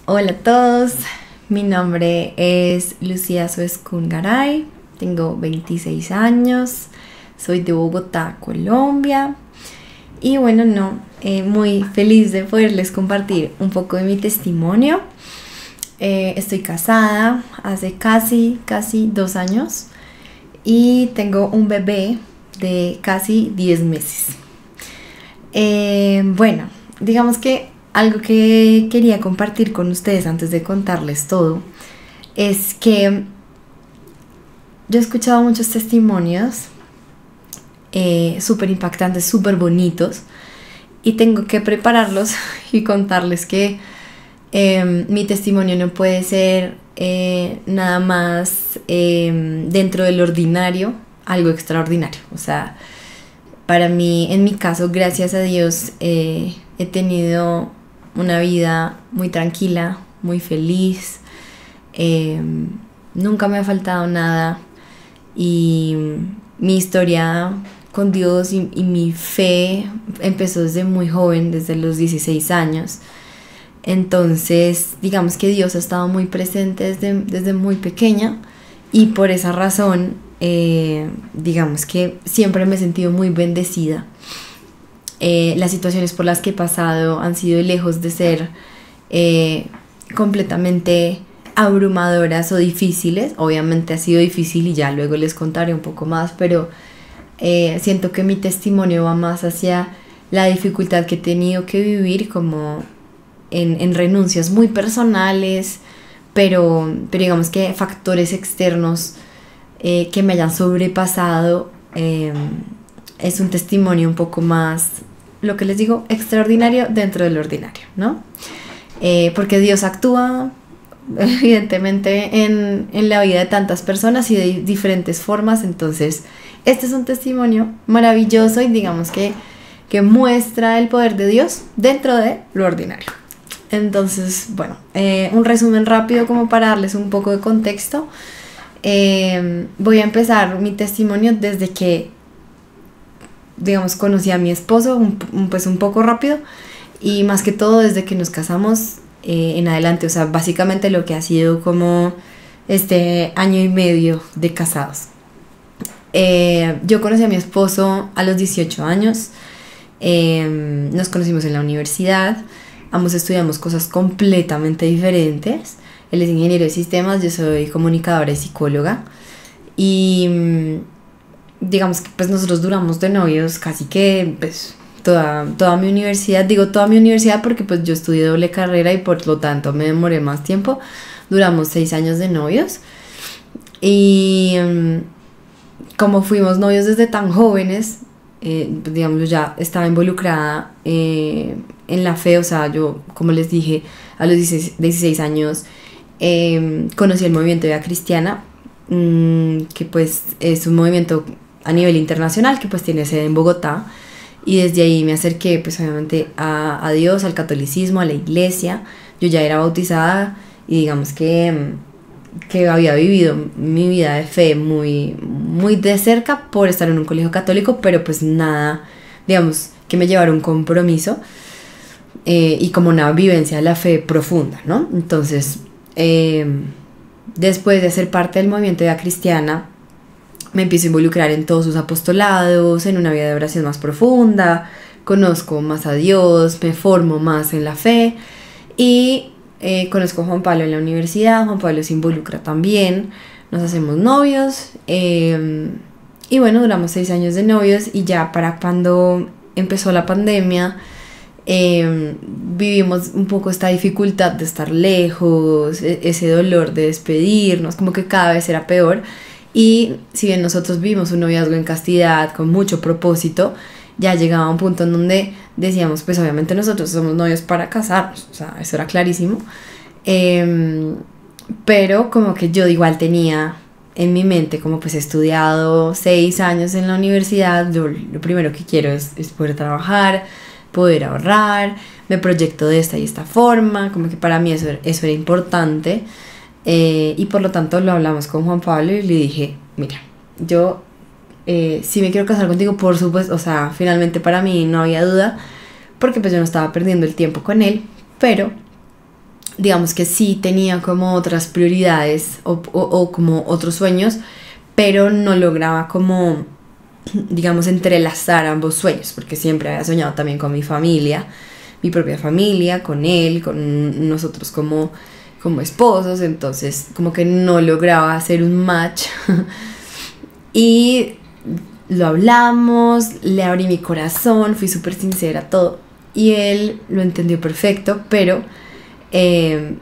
Hola a todos, mi nombre es Lucía Suescún Garay, tengo 26 años, soy de Bogotá, Colombia y bueno, muy feliz de poderles compartir un poco de mi testimonio. Estoy casada hace casi 2 años y tengo un bebé de casi 10 meses. Bueno, digamos que algo que quería compartir con ustedes antes de contarles todo es que yo he escuchado muchos testimonios súper impactantes, súper bonitos, y tengo que prepararlos y contarles que mi testimonio no puede ser nada más dentro del ordinario, algo extraordinario. O sea, para mí, en mi caso, gracias a Dios, he tenido una vida muy tranquila, muy feliz. Nunca me ha faltado nada y mi historia con Dios y mi fe empezó desde muy joven, desde los 16 años. Entonces, digamos que Dios ha estado muy presente desde muy pequeña, y por esa razón, digamos que siempre me he sentido muy bendecida. Las situaciones por las que he pasado han sido lejos de ser completamente abrumadoras o difíciles. Obviamente ha sido difícil y ya luego les contaré un poco más, pero siento que mi testimonio va más hacia la dificultad que he tenido que vivir, como en renuncias muy personales, pero digamos que factores externos que me hayan sobrepasado. Es un testimonio un poco más, lo que les digo, extraordinario dentro del ordinario, ¿no? Porque Dios actúa evidentemente en la vida de tantas personas y de diferentes formas. Entonces este es un testimonio maravilloso y digamos que muestra el poder de Dios dentro de lo ordinario. Entonces, bueno, un resumen rápido como para darles un poco de contexto. Voy a empezar mi testimonio desde que, digamos, conocí a mi esposo, pues un poco rápido, y más que todo desde que nos casamos en adelante. O sea, básicamente lo que ha sido como este año y medio de casados. Yo conocí a mi esposo a los 18 años. Nos conocimos en la universidad. Ambos estudiamos cosas completamente diferentes. Él es ingeniero de sistemas, yo soy comunicadora y psicóloga. Y digamos que pues nosotros duramos de novios casi que pues toda mi universidad. Digo toda mi universidad porque pues yo estudié doble carrera y por lo tanto me demoré más tiempo. Duramos 6 años de novios. Y como fuimos novios desde tan jóvenes, pues, digamos, yo ya estaba involucrada en la fe. O sea, yo, como les dije, a los 16 años conocí el movimiento de Vida Cristiana, que pues es un movimiento a nivel internacional que pues tiene sede en Bogotá, y desde ahí me acerqué pues obviamente a Dios, al catolicismo, a la iglesia. Yo ya era bautizada y digamos que había vivido mi vida de fe muy de cerca por estar en un colegio católico, pero pues nada, digamos, que me llevara un compromiso y como una vivencia de la fe profunda, ¿no? Entonces, después de ser parte del movimiento de Vida Cristiana, me empiezo a involucrar en todos sus apostolados, en una vida de oración más profunda, conozco más a Dios, me formo más en la fe y conozco a Juan Pablo en la universidad. Juan Pablo se involucra también, nos hacemos novios, y bueno, duramos 6 años de novios, y ya para cuando empezó la pandemia vivimos un poco esta dificultad de estar lejos, ese dolor de despedirnos, como que cada vez era peor. Y si bien nosotros vivimos un noviazgo en castidad con mucho propósito, ya llegaba un punto en donde decíamos, pues obviamente nosotros somos novios para casarnos. O sea, eso era clarísimo. Pero como que yo igual tenía en mi mente, como pues he estudiado 6 años en la universidad, yo lo primero que quiero es poder trabajar, poder ahorrar, me proyecto de esta y esta forma. Como que para mí eso era importante. Y por lo tanto lo hablamos con Juan Pablo y le dije, mira, yo si me quiero casar contigo, por supuesto. O sea, finalmente para mí no había duda, porque pues yo no estaba perdiendo el tiempo con él, pero digamos que sí tenía como otras prioridades o como otros sueños, pero no lograba como, digamos, entrelazar ambos sueños, porque siempre había soñado también con mi familia, mi propia familia, con él, con nosotros como esposos, entonces como que no lograba hacer un match. Y lo hablamos, le abrí mi corazón, fui súper sincera, todo, y él lo entendió perfecto, pero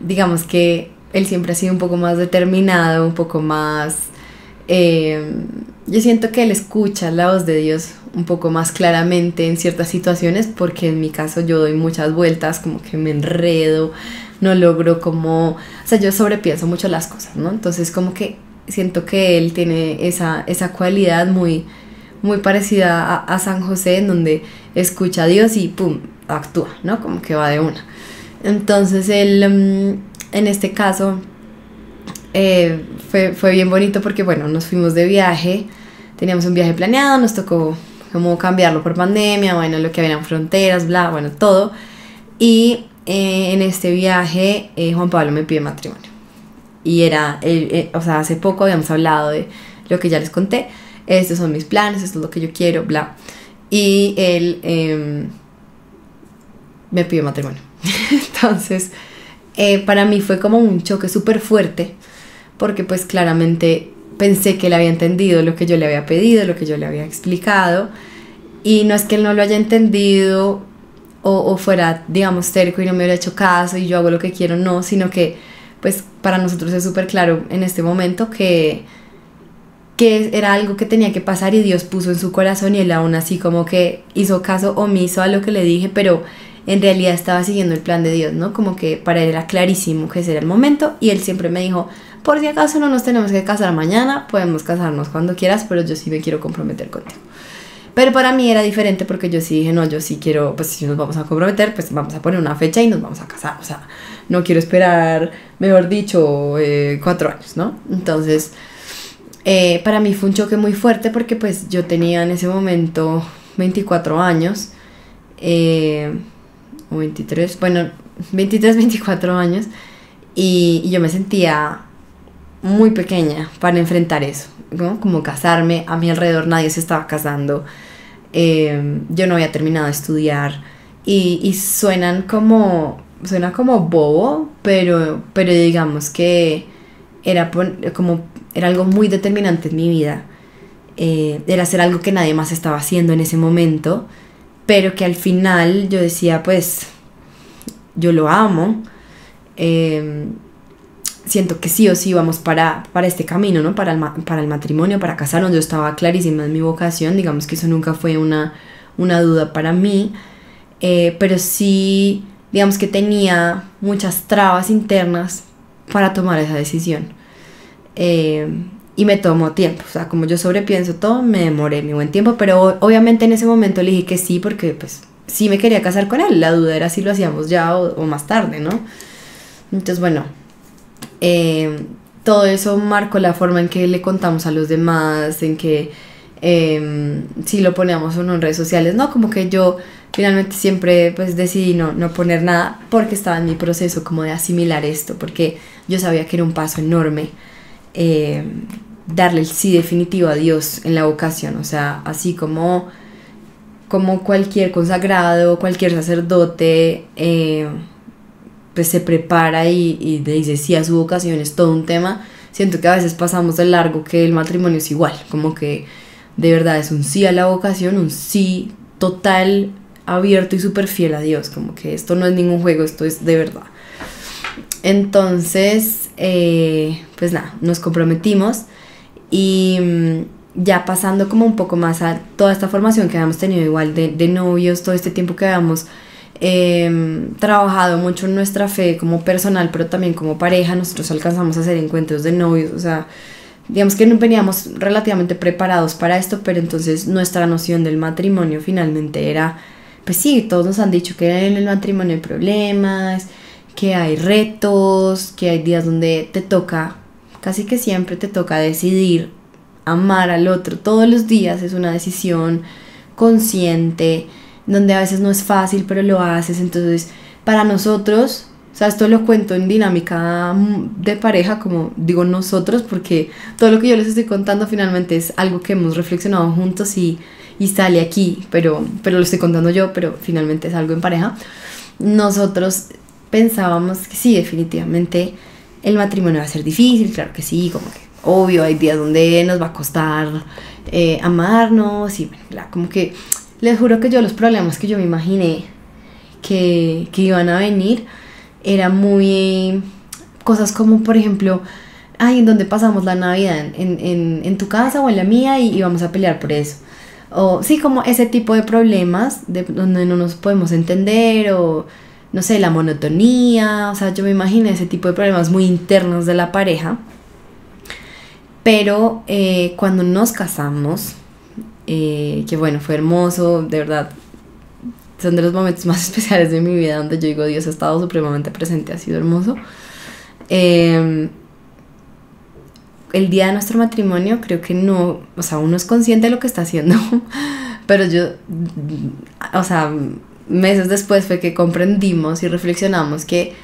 digamos que él siempre ha sido un poco más determinado, un poco más... yo siento que él escucha la voz de Dios un poco más claramente en ciertas situaciones, porque en mi caso yo doy muchas vueltas, como que me enredo, no logro como... O sea, yo sobrepienso mucho las cosas, ¿no? Entonces como que siento que él tiene esa cualidad muy, muy parecida a San José, en donde escucha a Dios y pum, actúa, ¿no? Como que va de una. Entonces él, en este caso, fue bien bonito porque, bueno, nos fuimos de viaje, teníamos un viaje planeado, nos tocó como cambiarlo por pandemia, bueno, lo que habían fronteras, bla, bueno, todo. Y en este viaje Juan Pablo me pide matrimonio. Y era, o sea, hace poco habíamos hablado de lo que ya les conté, estos son mis planes, esto es lo que yo quiero, bla. Y él me pidió matrimonio. Entonces, para mí fue como un choque súper fuerte, porque pues claramente pensé que él había entendido lo que yo le había pedido, lo que yo le había explicado, y no es que él no lo haya entendido o fuera, digamos, terco y no me hubiera hecho caso y yo hago lo que quiero, no, sino que pues para nosotros es súper claro en este momento que era algo que tenía que pasar y Dios puso en su corazón, y él aún así como que hizo caso omiso a lo que le dije, pero en realidad estaba siguiendo el plan de Dios, ¿no? Como que para él era clarísimo que ese era el momento, y él siempre me dijo, por si acaso no nos tenemos que casar mañana, podemos casarnos cuando quieras, pero yo sí me quiero comprometer contigo. Pero para mí era diferente, porque yo sí dije, no, yo sí quiero, pues si nos vamos a comprometer, pues vamos a poner una fecha y nos vamos a casar, o sea, no quiero esperar, mejor dicho, 4 años, ¿no? Entonces, para mí fue un choque muy fuerte, porque pues yo tenía en ese momento 24 años, o 23, bueno, 23, 24 años, y yo me sentía muy pequeña para enfrentar eso, ¿no? Como casarme, a mi alrededor nadie se estaba casando, yo no había terminado de estudiar, y suena como bobo, pero digamos que era algo muy determinante en mi vida, era hacer algo que nadie más estaba haciendo en ese momento, pero que al final yo decía, pues, yo lo amo, siento que sí o sí vamos para este camino, ¿no? Para el matrimonio, para casarnos. Yo estaba clarísima en mi vocación, digamos que eso nunca fue una duda para mí, pero sí, digamos que tenía muchas trabas internas para tomar esa decisión, y me tomó tiempo, o sea, como yo sobrepienso todo, me demoré mi buen tiempo, pero obviamente en ese momento le dije que sí, porque pues sí me quería casar con él, la duda era si lo hacíamos ya o más tarde, ¿no? Entonces, bueno, todo eso marcó la forma en que le contamos a los demás, en que si lo poníamos o no en redes sociales, ¿no? Como que yo finalmente siempre pues decidí no poner nada, porque estaba en mi proceso como de asimilar esto, porque yo sabía que era un paso enorme, darle el sí definitivo a Dios en la vocación, o sea, así como cualquier consagrado, cualquier sacerdote, pues se prepara y le dice sí a su vocación, es todo un tema. Siento que a veces pasamos de largo que el matrimonio es igual, como que de verdad es un sí a la vocación, un sí total, abierto y súper fiel a Dios, como que esto no es ningún juego, esto es de verdad. Entonces, pues nada, nos comprometimos, y ya pasando como un poco más a toda esta formación que habíamos tenido igual de novios, todo este tiempo que habíamos trabajado mucho en nuestra fe como personal, pero también como pareja, nosotros alcanzamos a hacer encuentros de novios, o sea, digamos que no veníamos relativamente preparados para esto, pero entonces nuestra noción del matrimonio finalmente era, pues sí, todos nos han dicho que en el matrimonio hay problemas, que hay retos, que hay días donde te toca, casi que siempre te toca decidir amar al otro todos los días, es una decisión consciente, donde a veces no es fácil, pero lo haces. Entonces, para nosotros, O sea, esto lo cuento en dinámica de pareja, como digo nosotros, porque todo lo que yo les estoy contando finalmente es algo que hemos reflexionado juntos y sale aquí, pero lo estoy contando yo, pero finalmente es algo en pareja. Nosotros pensábamos que sí, definitivamente el matrimonio va a ser difícil, claro que sí, como que obvio, hay días donde nos va a costar amarnos y bueno, como que les juro que yo los problemas que yo me imaginé que iban a venir eran muy cosas como por ejemplo, ay, ¿en dónde pasamos la Navidad? ¿En tu casa o en la mía? Y vamos a pelear por eso. O sí, como ese tipo de problemas de donde no nos podemos entender o no sé, la monotonía. O sea, yo me imaginé ese tipo de problemas muy internos de la pareja. Pero cuando nos casamos, que bueno, fue hermoso, de verdad, son de los momentos más especiales de mi vida donde yo digo, Dios ha estado supremamente presente, ha sido hermoso. El día de nuestro matrimonio creo que no, o sea, uno es consciente de lo que está haciendo, pero yo, o sea, meses después fue que comprendimos y reflexionamos que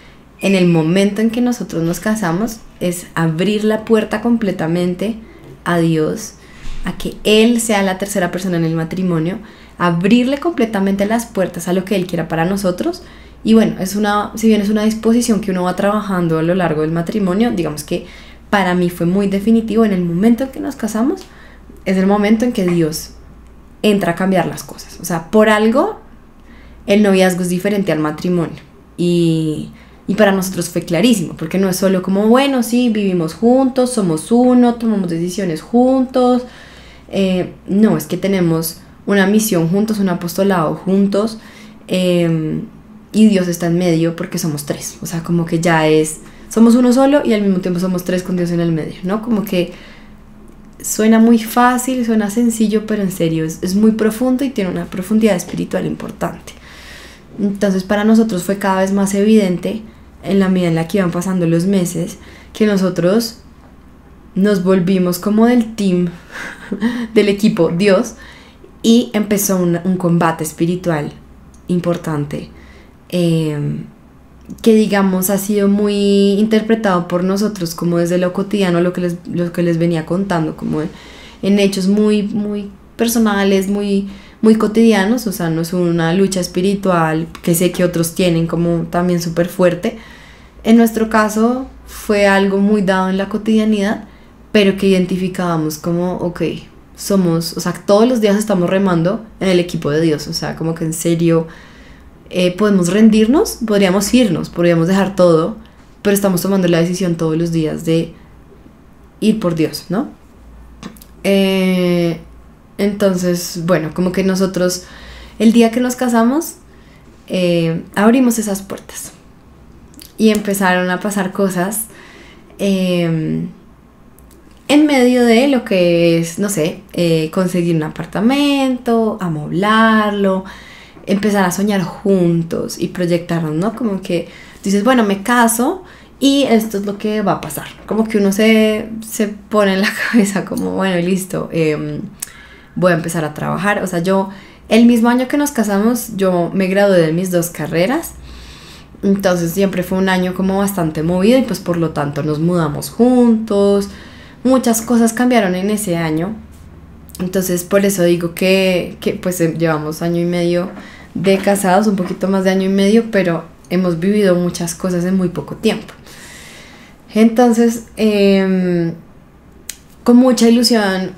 en el momento en que nosotros nos casamos es abrir la puerta completamente a Dios, a que Él sea la tercera persona en el matrimonio, abrirle completamente las puertas a lo que Él quiera para nosotros. Y bueno, si bien es una disposición que uno va trabajando a lo largo del matrimonio, digamos que para mí fue muy definitivo en el momento en que nos casamos, es el momento en que Dios entra a cambiar las cosas. O sea, por algo el noviazgo es diferente al matrimonio y para nosotros fue clarísimo, porque no es solo como, bueno, sí, vivimos juntos, somos uno, tomamos decisiones juntos, no, es que tenemos una misión juntos, un apostolado juntos, y Dios está en medio porque somos tres, o sea, como que ya somos uno solo y al mismo tiempo somos tres con Dios en el medio, ¿no? Como que suena muy fácil, suena sencillo, pero en serio es muy profundo y tiene una profundidad espiritual importante. Entonces para nosotros fue cada vez más evidente en la medida en la que iban pasando los meses que nosotros nos volvimos como del team, del equipo Dios, y empezó un combate espiritual importante que digamos ha sido muy interpretado por nosotros como desde lo cotidiano, lo que les venía contando, como en hechos muy, muy personales, muy, muy cotidianos. O sea, no es una lucha espiritual que sé que otros tienen como también súper fuerte. En nuestro caso fue algo muy dado en la cotidianidad, pero que identificábamos como, ok, somos, o sea, todos los días estamos remando en el equipo de Dios, o sea, como que en serio podemos rendirnos, podríamos irnos, podríamos dejar todo, pero estamos tomando la decisión todos los días de ir por Dios, ¿no? Entonces, bueno, como que nosotros, el día que nos casamos, abrimos esas puertas y empezaron a pasar cosas en medio de lo que es, no sé, conseguir un apartamento, amoblarlo, empezar a soñar juntos y proyectarnos, ¿no? Como que dices, bueno, me caso y esto es lo que va a pasar. Como que uno se pone en la cabeza como, bueno, listo, voy a empezar a trabajar. O sea, el mismo año que nos casamos, yo me gradué de mis 2 carreras. Entonces siempre fue un año como bastante movido y pues por lo tanto nos mudamos juntos. Muchas cosas cambiaron en ese año. Entonces por eso digo que pues llevamos año y medio de casados, un poquito más de año y medio, pero hemos vivido muchas cosas en muy poco tiempo. Entonces con mucha ilusión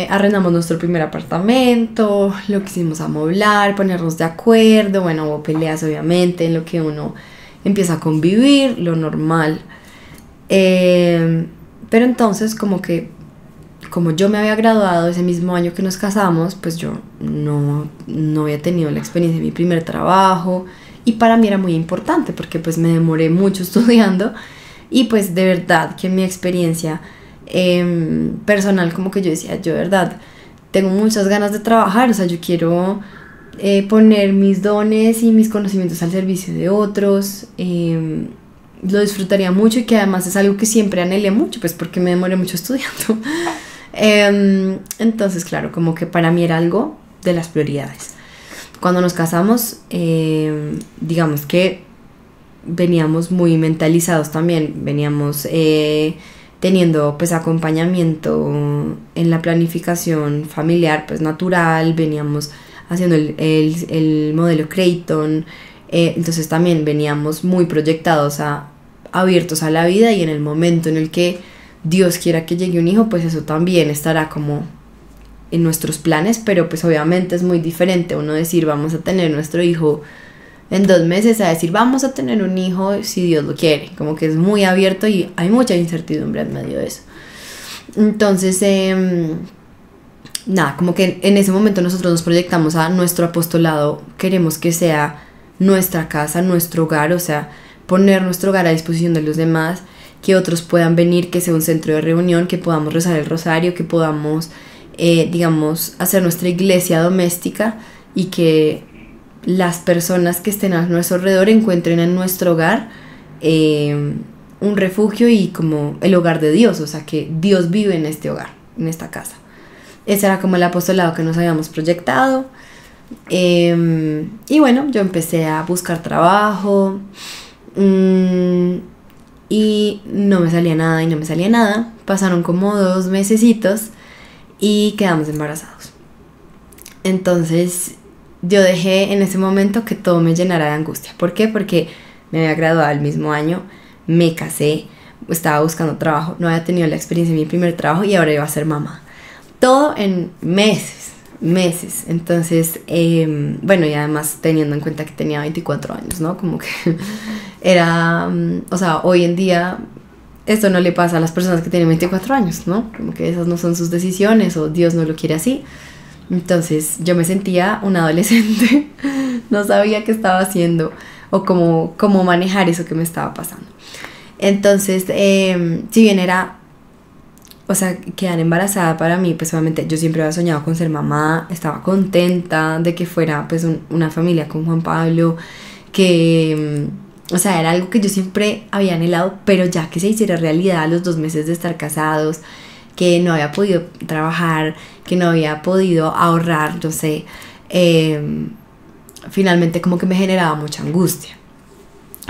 arrendamos nuestro primer apartamento, lo quisimos amoblar, ponernos de acuerdo. Bueno, hubo peleas obviamente en lo que uno empieza a convivir, lo normal. Pero entonces como yo me había graduado ese mismo año que nos casamos, pues yo no había tenido la experiencia de mi primer trabajo y para mí era muy importante porque pues me demoré mucho estudiando y pues de verdad que mi experiencia personal, como que yo decía, yo de verdad tengo muchas ganas de trabajar, o sea, yo quiero poner mis dones y mis conocimientos al servicio de otros. Lo disfrutaría mucho y que además es algo que siempre anhelé mucho, pues porque me demoré mucho estudiando. Entonces, claro, como que para mí era algo de las prioridades. Cuando nos casamos, digamos que veníamos muy mentalizados también, veníamos teniendo pues acompañamiento en la planificación familiar pues natural, veníamos haciendo el modelo Creighton, entonces también veníamos muy proyectados abiertos a la vida, y en el momento en el que Dios quiera que llegue un hijo, pues eso también estará como en nuestros planes, pero pues obviamente es muy diferente uno decir vamos a tener nuestro hijo en 2 meses a decir vamos a tener un hijo si Dios lo quiere, como que es muy abierto y hay mucha incertidumbre en medio de eso. Entonces nada, como que en ese momento nosotros nos proyectamos a nuestro apostolado, queremos que sea nuestra casa, nuestro hogar, o sea, poner nuestro hogar a disposición de los demás, que otros puedan venir, que sea un centro de reunión, que podamos rezar el rosario, que podamos, digamos, hacer nuestra iglesia doméstica, y que las personas que estén a nuestro alrededor encuentren en nuestro hogar un refugio y como el hogar de Dios, o sea, que Dios vive en este hogar, en esta casa. Ese era como el apostolado que nos habíamos proyectado. Y bueno, yo empecé a buscar trabajo y no me salía nada y no me salía nada. Pasaron como 2 mesecitos y quedamos embarazados. Entonces yo dejé en ese momento que todo me llenara de angustia. ¿Por qué? Porque me había graduado el mismo año, me casé, estaba buscando trabajo, no había tenido la experiencia en mi primer trabajo y ahora iba a ser mamá. Todo en meses. Entonces, bueno, y además teniendo en cuenta que tenía 24 años, ¿no? Como que era, o sea, hoy en día esto no le pasa a las personas que tienen 24 años, ¿no? Como que esas no son sus decisiones o Dios no lo quiere así. Entonces yo me sentía una adolescente, no sabía qué estaba haciendo o cómo manejar eso que me estaba pasando. Entonces, si bien era, o sea, quedar embarazada para mí, pues obviamente yo siempre había soñado con ser mamá, estaba contenta de que fuera pues una familia con Juan Pablo, que, o sea, era algo que yo siempre había anhelado, pero ya que se hiciera realidad a los 2 meses de estar casados, que no había podido trabajar, que no había podido ahorrar, no sé, finalmente como que me generaba mucha angustia.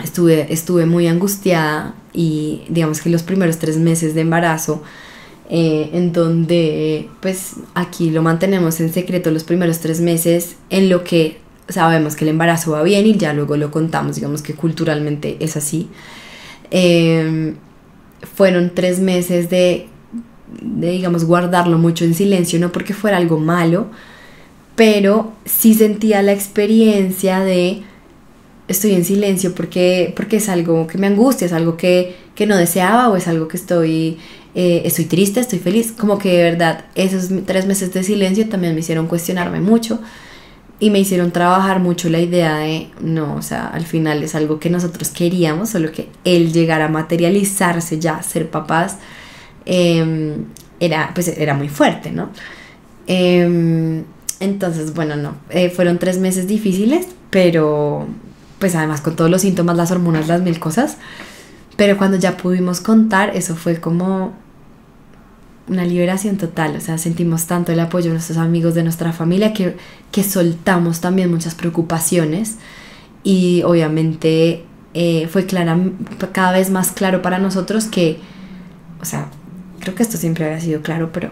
Estuve muy angustiada y digamos que los primeros 3 meses de embarazo, en donde pues aquí lo mantenemos en secreto los primeros 3 meses, en lo que sabemos que el embarazo va bien y ya luego lo contamos, digamos que culturalmente es así. Fueron 3 meses de digamos guardarlo mucho en silencio, no porque fuera algo malo, pero sí sentía la experiencia de estoy en silencio porque es algo que me angustia, es algo que no deseaba, o es algo que estoy triste, estoy feliz, como que de verdad esos 3 meses de silencio también me hicieron cuestionarme mucho y me hicieron trabajar mucho la idea de no, o sea, al final es algo que nosotros queríamos, solo que el llegar a materializarse ya, ser papás, era muy fuerte, ¿no? Entonces, bueno, no, fueron 3 meses difíciles, pero pues además con todos los síntomas, las hormonas, las 1000 cosas, pero cuando ya pudimos contar, eso fue como una liberación total, o sea, sentimos tanto el apoyo de nuestros amigos, de nuestra familia, que soltamos también muchas preocupaciones, y obviamente fue cada vez más claro para nosotros que, o sea, creo que esto siempre había sido claro, pero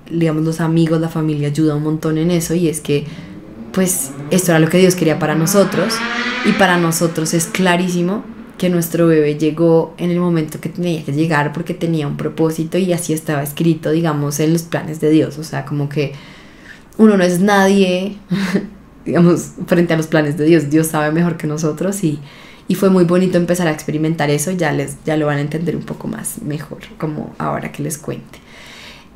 digamos los amigos, la familia ayuda un montón en eso, y es que pues esto era lo que Dios quería para nosotros, y para nosotros es clarísimo que nuestro bebé llegó en el momento que tenía que llegar porque tenía un propósito y así estaba escrito, digamos, en los planes de Dios. O sea, como que uno no es nadie, digamos, frente a los planes de Dios. Dios sabe mejor que nosotros, y fue muy bonito empezar a experimentar eso. Ya lo van a entender un poco más mejor, como ahora que les cuente.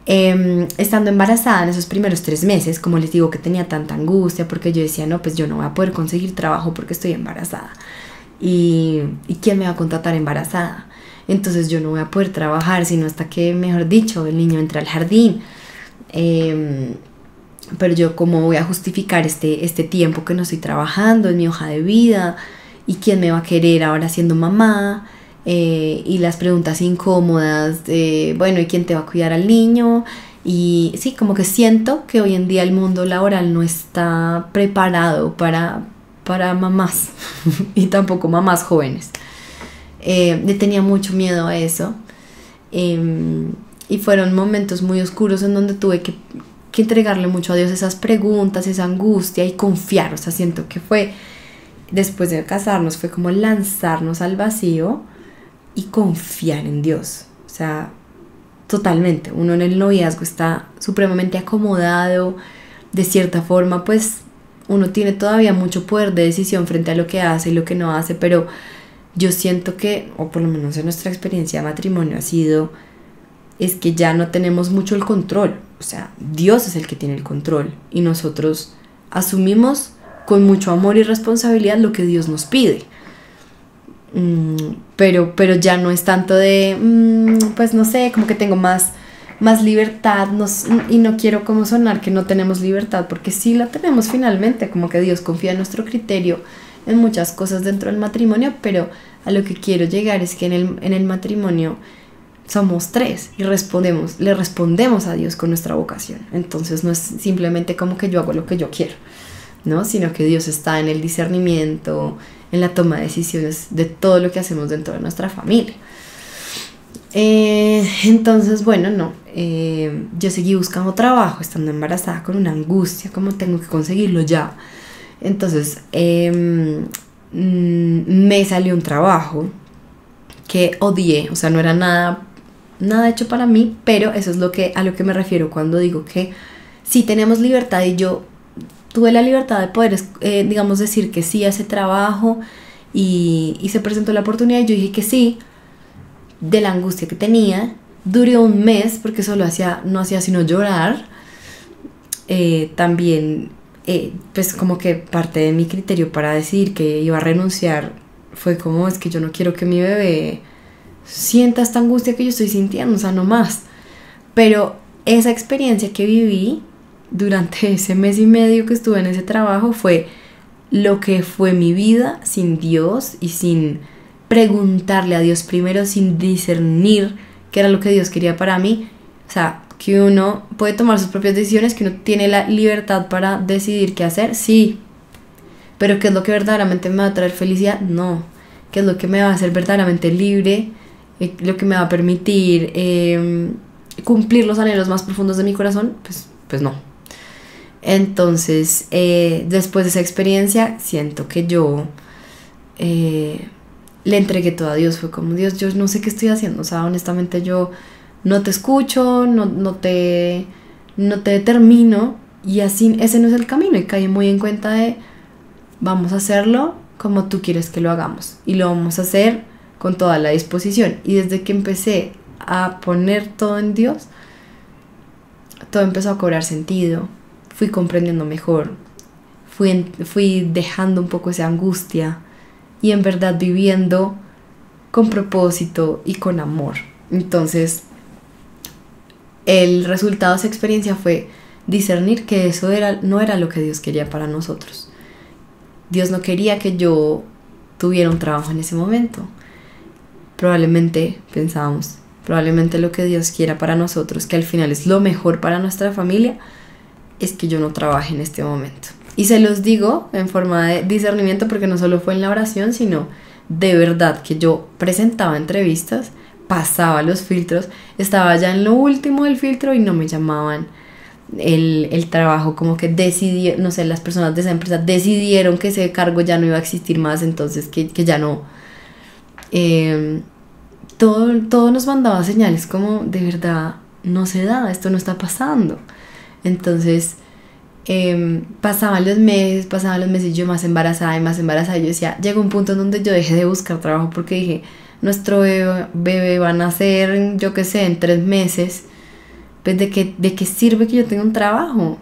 Estando embarazada en esos primeros 3 meses, como les digo que tenía tanta angustia porque yo decía, no, pues yo no voy a poder conseguir trabajo porque estoy embarazada. ¿Y quién me va a contratar embarazada? Entonces yo no voy a poder trabajar sino hasta que, mejor dicho, el niño entre al jardín. Pero yo cómo voy a justificar este tiempo que no estoy trabajando en mi hoja de vida, y quién me va a querer ahora siendo mamá, y las preguntas incómodas de, bueno, ¿y quién te va a cuidar al niño? Y sí, como que siento que hoy en día el mundo laboral no está preparado para para mamás y tampoco mamás jóvenes. Le tenía mucho miedo a eso. Y fueron momentos muy oscuros en donde tuve que entregarle mucho a Dios esas preguntas, esa angustia y confiar. O sea, siento que fue, después de casarnos, fue como lanzarnos al vacío y confiar en Dios. O sea, totalmente. Uno en el noviazgo está supremamente acomodado. De cierta forma, pues uno tiene todavía mucho poder de decisión frente a lo que hace y lo que no hace, pero yo siento que, o por lo menos en nuestra experiencia de matrimonio es que ya no tenemos mucho el control. O sea, Dios es el que tiene el control y nosotros asumimos con mucho amor y responsabilidad lo que Dios nos pide. Pero ya no es tanto de, pues no sé, como que tengo más libertad, y no quiero como sonar que no tenemos libertad, porque sí la tenemos finalmente, como que Dios confía en nuestro criterio en muchas cosas dentro del matrimonio, pero a lo que quiero llegar es que en el matrimonio somos tres y le respondemos a Dios con nuestra vocación. Entonces no es simplemente como que yo hago lo que yo quiero, ¿no? Sino que Dios está en el discernimiento, en la toma de decisiones de todo lo que hacemos dentro de nuestra familia. Entonces, bueno, no. Yo seguí buscando trabajo, estando embarazada, con una angustia, como tengo que conseguirlo ya. Entonces, me salió un trabajo que odié, o sea, no era nada hecho para mí, pero eso es a lo que me refiero cuando digo que sí tenemos libertad, y yo tuve la libertad de poder, digamos, decir que sí a ese trabajo, y se presentó la oportunidad y yo dije que sí, de la angustia que tenía. Duró un mes porque no hacía sino llorar. También, pues como que parte de mi criterio para decidir que iba a renunciar fue como, es que yo no quiero que mi bebé sienta esta angustia que yo estoy sintiendo, o sea, no más. Pero esa experiencia que viví durante ese mes y medio que estuve en ese trabajo fue lo que fue mi vida sin Dios y sin preguntarle a Dios primero, sin discernir qué era lo que Dios quería para mí. O sea, que uno puede tomar sus propias decisiones, que uno tiene la libertad para decidir qué hacer, sí, pero qué es lo que verdaderamente me va a traer felicidad, no. Qué es lo que me va a hacer verdaderamente libre, lo que me va a permitir cumplir los anhelos más profundos de mi corazón, pues no. Entonces, después de esa experiencia, siento que yo le entregué todo a Dios. Fue como, Dios, yo no sé qué estoy haciendo, o sea, honestamente yo no te escucho, no te determino, y así ese no es el camino, y caí muy en cuenta de, vamos a hacerlo como tú quieres que lo hagamos, y lo vamos a hacer con toda la disposición. Y desde que empecé a poner todo en Dios, todo empezó a cobrar sentido, fui comprendiendo mejor, fui dejando un poco esa angustia, y en verdad viviendo con propósito y con amor. Entonces, el resultado de esa experiencia fue discernir que eso no era lo que Dios quería para nosotros. Dios no quería que yo tuviera un trabajo en ese momento. Probablemente lo que Dios quiera para nosotros, que al final es lo mejor para nuestra familia, es que yo no trabaje en este momento. Y se los digo en forma de discernimiento, porque no solo fue en la oración, sino de verdad que yo presentaba entrevistas, pasaba los filtros, estaba ya en lo último del filtro y no me llamaban. El trabajo como que decidió, no sé, las personas de esa empresa decidieron que ese cargo ya no iba a existir más, entonces que ya no. Todo nos mandaba señales como, de verdad, no se da, esto no está pasando. Entonces, pasaban los meses, yo más embarazada, y yo decía, llegó un punto en donde yo dejé de buscar trabajo, porque dije, nuestro bebé va a nacer, yo qué sé, en 3 meses, pues ¿de qué sirve que yo tenga un trabajo?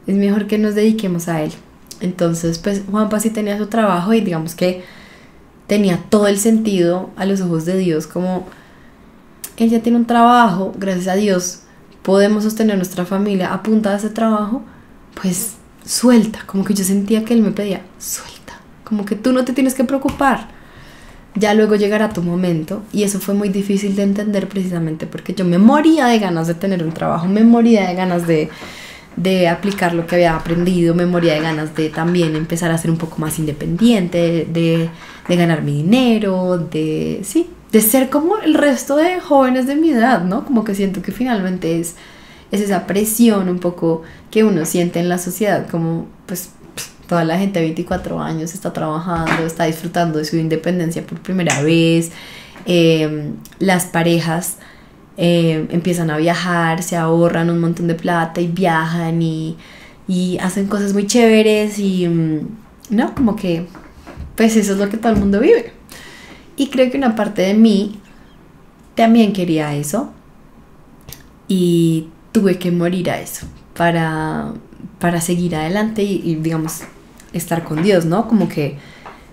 Es mejor que nos dediquemos a él. Entonces, pues Juanpa sí tenía su trabajo, y digamos que tenía todo el sentido a los ojos de Dios, como él ya tiene un trabajo, gracias a Dios podemos sostener nuestra familia a punta de ese trabajo, pues suelta. Como que yo sentía que él me pedía, suelta, como que tú no te tienes que preocupar, ya luego llegará tu momento. Y eso fue muy difícil de entender, precisamente porque yo me moría de ganas de tener un trabajo, me moría de ganas de de aplicar lo que había aprendido, me moría de ganas de también empezar a ser un poco más independiente, de ganar mi dinero, sí, de ser como el resto de jóvenes de mi edad, ¿no? Como que siento que finalmente es esa presión un poco que uno siente en la sociedad, como pues toda la gente de 24 años está trabajando, está disfrutando de su independencia por primera vez, las parejas empiezan a viajar, se ahorran un montón de plata y viajan y hacen cosas muy chéveres y no, como que pues eso es lo que todo el mundo vive. Y creo que una parte de mí también quería eso y tuve que morir a eso para seguir adelante y digamos estar con Dios, ¿no? Como que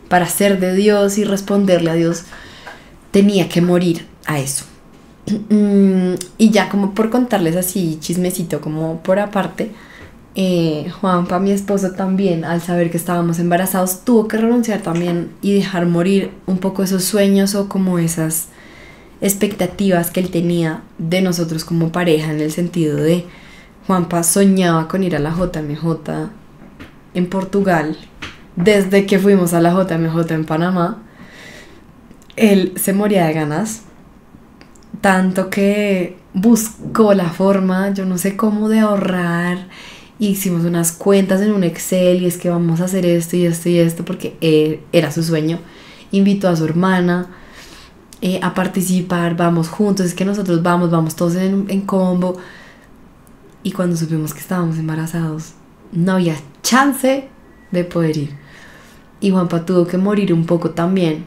para ser de Dios y responderle a Dios tenía que morir a eso. Y ya como por contarles así chismecito como por aparte, Juanpa, mi esposo, también al saber que estábamos embarazados tuvo que renunciar también y dejar morir un poco esos sueños o como esas expectativas que él tenía de nosotros como pareja, en el sentido de Juanpa soñaba con ir a la JMJ en Portugal. Desde que fuimos a la JMJ en Panamá, él se moría de ganas, tanto que buscó la forma, yo no sé cómo, de ahorrar. Hicimos unas cuentas en un Excel y es que vamos a hacer esto y esto y esto porque era su sueño. Invitó a su hermana a participar, vamos juntos, es que nosotros vamos todos en combo. Y cuando supimos que estábamos embarazados, no había chance de poder ir. Y Juanpa tuvo que morir un poco también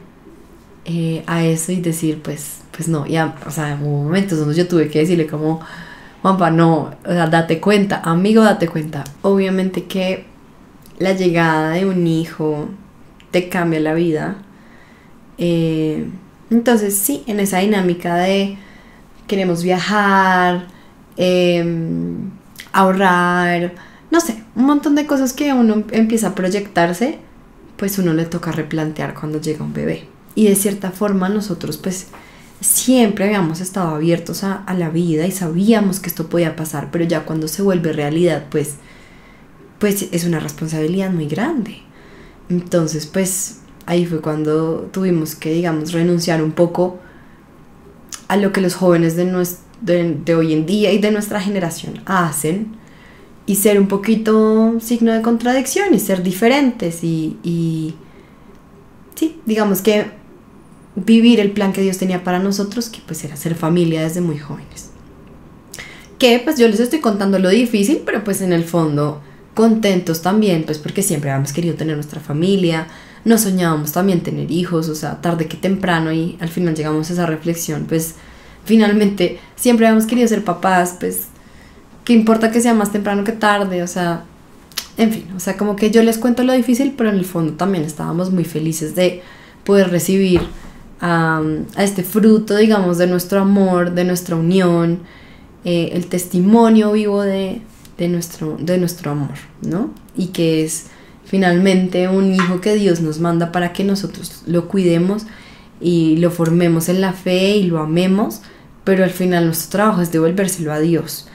a eso y decir, pues no, ya, o sea, hubo momentos donde yo tuve que decirle como, Juanpa, no, o sea, date cuenta, amigo, date cuenta. Obviamente que la llegada de un hijo te cambia la vida. Entonces sí, en esa dinámica de queremos viajar, ahorrar, no sé, un montón de cosas que uno empieza a proyectarse, pues uno le toca replantear cuando llega un bebé. Y de cierta forma nosotros pues siempre habíamos estado abiertos a la vida y sabíamos que esto podía pasar, pero ya cuando se vuelve realidad pues es una responsabilidad muy grande. Entonces pues ahí fue cuando tuvimos que, digamos, renunciar un poco a lo que los jóvenes de hoy en día y de nuestra generación hacen y ser un poquito signo de contradicción y ser diferentes y sí, digamos que vivir el plan que Dios tenía para nosotros, que pues era ser familia desde muy jóvenes. Que pues yo les estoy contando lo difícil, pero pues en el fondo contentos también, pues porque siempre habíamos querido tener nuestra familia, nos soñábamos también tener hijos, o sea, tarde que temprano, y al final llegamos a esa reflexión, pues finalmente siempre habíamos querido ser papás, pues qué importa que sea más temprano que tarde, o sea, en fin, o sea, como que yo les cuento lo difícil, pero en el fondo también estábamos muy felices de poder recibir a este fruto, digamos, de nuestro amor, de nuestra unión, el testimonio vivo de nuestro amor, ¿no? Y que es finalmente un hijo que Dios nos manda para que nosotros lo cuidemos y lo formemos en la fe y lo amemos, pero al final nuestro trabajo es devolvérselo a Dios,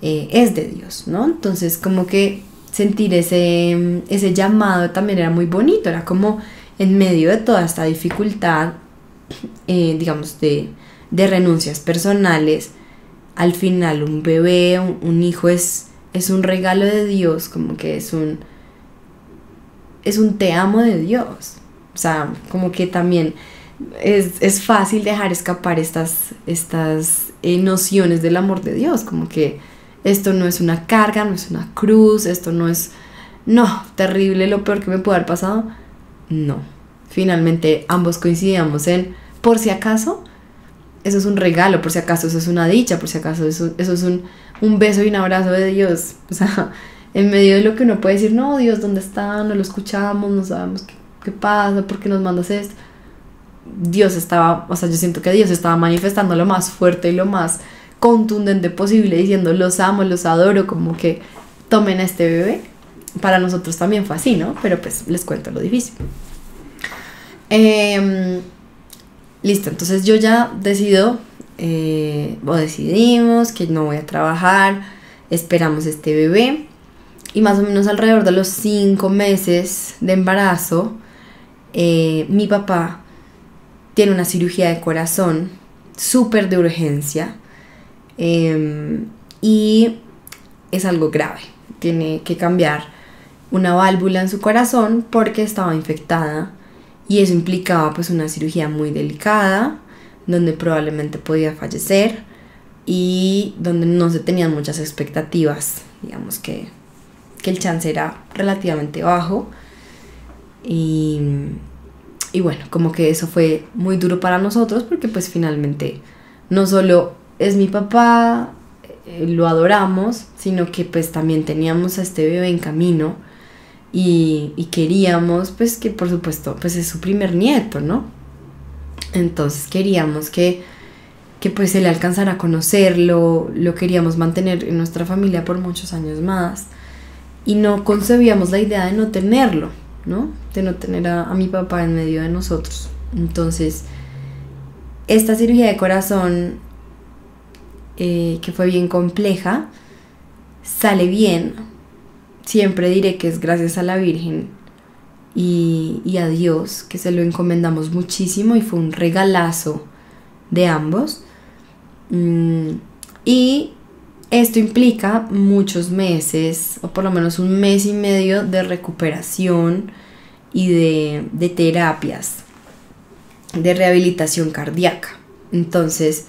es de Dios, ¿no? Entonces como que sentir ese llamado también era muy bonito, era como en medio de toda esta dificultad, digamos, de renuncias personales, al final un bebé, un hijo es un regalo de Dios, como que es un te amo de Dios. O sea, como que también es fácil dejar escapar estas nociones del amor de Dios, como que esto no es una carga, no es una cruz, esto no es, no, terrible, lo peor que me puede haber pasado. No, finalmente ambos coincidíamos en, por si acaso, eso es un regalo, por si acaso eso es una dicha, por si acaso eso es un beso y un abrazo de Dios. O sea, en medio de lo que uno puede decir, no, Dios, ¿dónde está? No lo escuchamos, no sabemos qué pasa, ¿por qué nos mandas esto? Dios estaba, o sea, yo siento que Dios estaba manifestando lo más fuerte y lo más contundente posible, diciendo, los amo, los adoro, como que tomen a este bebé. Para nosotros también fue así, ¿no? Pero pues les cuento lo difícil. Listo, entonces yo ya decidimos que no voy a trabajar, esperamos este bebé y más o menos alrededor de los 5 meses de embarazo, mi papá tiene una cirugía de corazón súper de urgencia, y es algo grave. Tiene que cambiar una válvula en su corazón porque estaba infectada y eso implicaba pues una cirugía muy delicada donde probablemente podía fallecer y donde no se tenían muchas expectativas. Digamos que el chance era relativamente bajo y bueno, como que eso fue muy duro para nosotros porque pues finalmente no solo es mi papá, lo adoramos, sino que pues también teníamos a este bebé en camino y queríamos pues que por supuesto pues es su primer nieto, ¿no? Entonces queríamos que pues se le alcanzara a conocerlo, lo queríamos mantener en nuestra familia por muchos años más y no concebíamos la idea de no tenerlo, ¿no? De no tener a mi papá en medio de nosotros. Entonces esta cirugía de corazón, que fue bien compleja, sale bien. Siempre diré que es gracias a la Virgen y a Dios, que se lo encomendamos muchísimo y fue un regalazo de ambos. Y esto implica muchos meses, o por lo menos 1 mes y medio de recuperación y de terapias, de rehabilitación cardíaca. Entonces,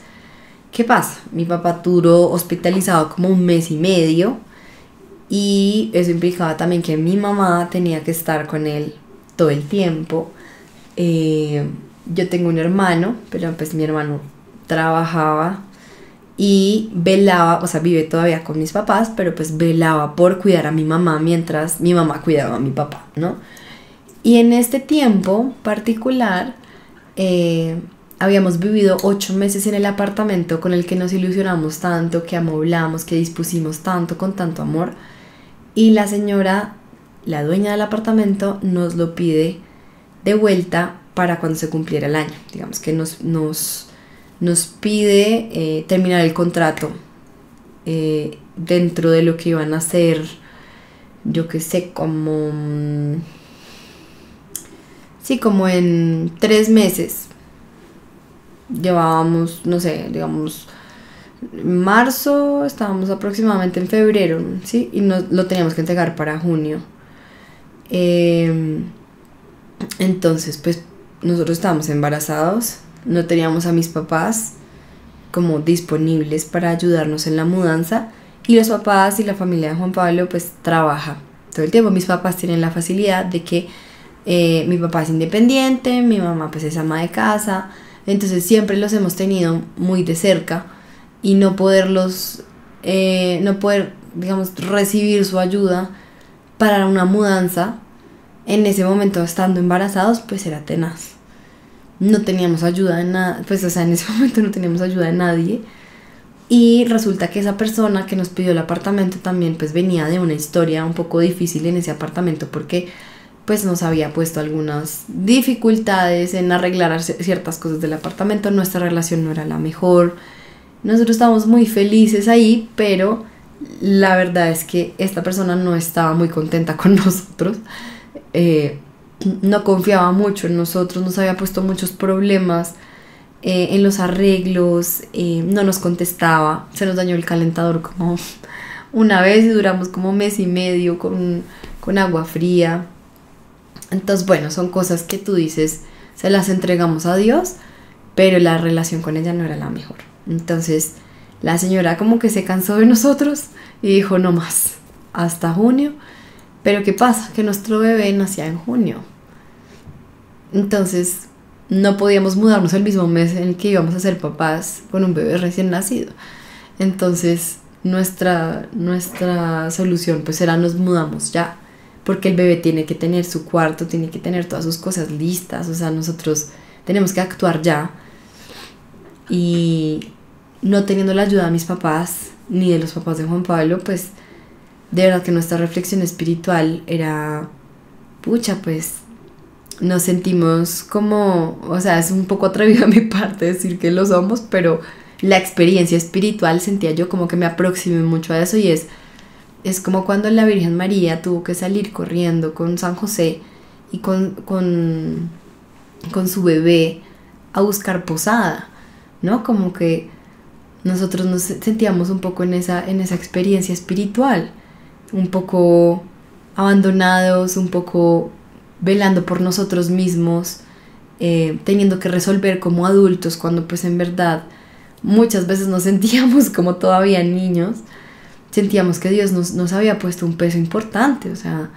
¿qué pasa? Mi papá duró hospitalizado como 1 mes y medio y eso implicaba también que mi mamá tenía que estar con él todo el tiempo. Yo tengo un hermano, pero pues mi hermano trabajaba y velaba, o sea, vive todavía con mis papás, pero pues velaba por cuidar a mi mamá mientras mi mamá cuidaba a mi papá, ¿no? Y en este tiempo particular, habíamos vivido 8 meses en el apartamento con el que nos ilusionamos tanto, que amoblamos, que dispusimos tanto, con tanto amor. Y la señora, la dueña del apartamento, nos lo pide de vuelta para cuando se cumpliera el año. Digamos que nos pide terminar el contrato dentro de lo que iban a hacer, yo qué sé, como en 3 meses. Llevábamos, no sé, digamos, marzo, estábamos aproximadamente en febrero, ¿sí? Y lo teníamos que entregar para junio. Entonces, pues, nosotros estábamos embarazados, no teníamos a mis papás como disponibles para ayudarnos en la mudanza y los papás y la familia de Juan Pablo, pues, trabaja todo el tiempo. Mis papás tienen la facilidad de que mi papá es independiente, mi mamá, pues, es ama de casa. Entonces siempre los hemos tenido muy de cerca y no poder, digamos, recibir su ayuda para una mudanza en ese momento estando embarazados, pues era tenaz. No teníamos ayuda de nada, pues o sea, en ese momento no teníamos ayuda de nadie y resulta que esa persona que nos pidió el apartamento también pues venía de una historia un poco difícil en ese apartamento porque pues nos había puesto algunas dificultades en arreglar ciertas cosas del apartamento, nuestra relación no era la mejor, nosotros estábamos muy felices ahí, pero la verdad es que esta persona no estaba muy contenta con nosotros, no confiaba mucho en nosotros, nos había puesto muchos problemas en los arreglos, no nos contestaba, se nos dañó el calentador como una vez y duramos como 1 mes y medio con agua fría. Entonces, bueno, son cosas que tú dices, se las entregamos a Dios, pero la relación con ella no era la mejor. Entonces, la señora como que se cansó de nosotros y dijo, no más, hasta junio. Pero ¿qué pasa? Que nuestro bebé nacía en junio. Entonces, no podíamos mudarnos el mismo mes en el que íbamos a ser papás con un bebé recién nacido. Entonces, nuestra solución pues era nos mudamos ya. Porque el bebé tiene que tener su cuarto, tiene que tener todas sus cosas listas, o sea, nosotros tenemos que actuar ya. Y no teniendo la ayuda de mis papás, ni de los papás de Juan Pablo, pues de verdad que nuestra reflexión espiritual era, pucha, pues nos sentimos como, o sea, es un poco atrevido a mi parte decir que lo somos, pero la experiencia espiritual sentía yo como que me aproximé mucho a eso y es, Es como cuando la Virgen María tuvo que salir corriendo con San José y con su bebé a buscar posada, ¿no? Como que nosotros nos sentíamos un poco en esa experiencia espiritual, un poco abandonados, un poco velando por nosotros mismos, teniendo que resolver como adultos, cuando pues en verdad muchas veces nos sentíamos como todavía niños. Sentíamos que Dios nos había puesto un peso importante, o sea,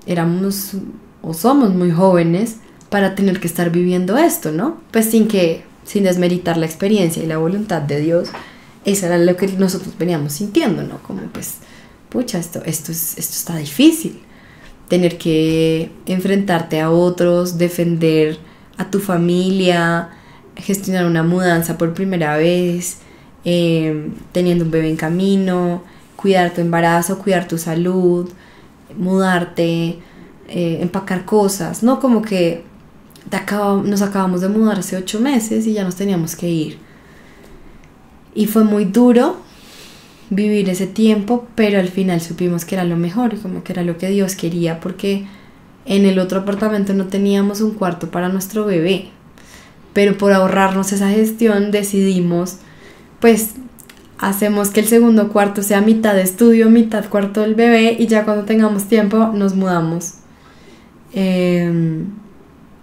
éramos o somos muy jóvenes para tener que estar viviendo esto, ¿no? Pues sin desmeritar la experiencia y la voluntad de Dios, eso era lo que nosotros veníamos sintiendo, ¿no? Como pues, pucha, esto está difícil, tener que enfrentarte a otros, defender a tu familia, gestionar una mudanza por primera vez, teniendo un bebé en camino, cuidar tu embarazo, cuidar tu salud, mudarte, empacar cosas, ¿no? Como que nos acabamos de mudar hace 8 meses y ya nos teníamos que ir. Y fue muy duro vivir ese tiempo, pero al final supimos que era lo mejor, como que era lo que Dios quería, porque en el otro apartamento no teníamos un cuarto para nuestro bebé. Pero por ahorrarnos esa gestión decidimos, pues hacemos que el segundo cuarto sea mitad de estudio, mitad cuarto del bebé, y ya cuando tengamos tiempo nos mudamos.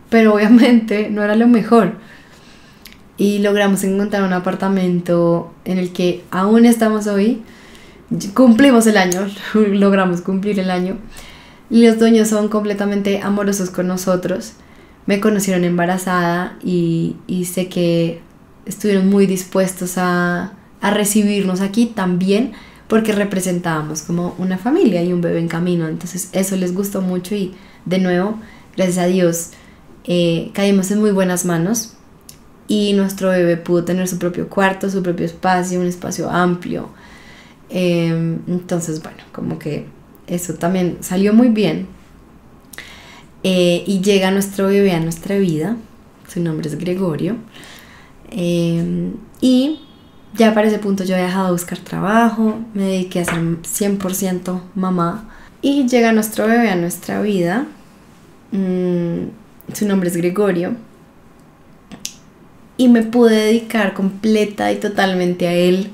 Pero obviamente no era lo mejor. Y logramos encontrar un apartamento en el que aún estamos hoy. Cumplimos el año, logramos cumplir el año. Y los dueños son completamente amorosos con nosotros. Me conocieron embarazada y sé que estuvieron muy dispuestos a recibirnos aquí también, porque representábamos como una familia y un bebé en camino. Entonces eso les gustó mucho y de nuevo, gracias a Dios, caímos en muy buenas manos y nuestro bebé pudo tener su propio cuarto, su propio espacio, un espacio amplio. Entonces, bueno, como que eso también salió muy bien. Y llega nuestro bebé a nuestra vida, su nombre es Gregorio, y ya para ese punto yo había dejado de buscar trabajo, me dediqué a ser 100% mamá, y llega nuestro bebé a nuestra vida. Su nombre es Gregorio, y me pude dedicar completa y totalmente a él,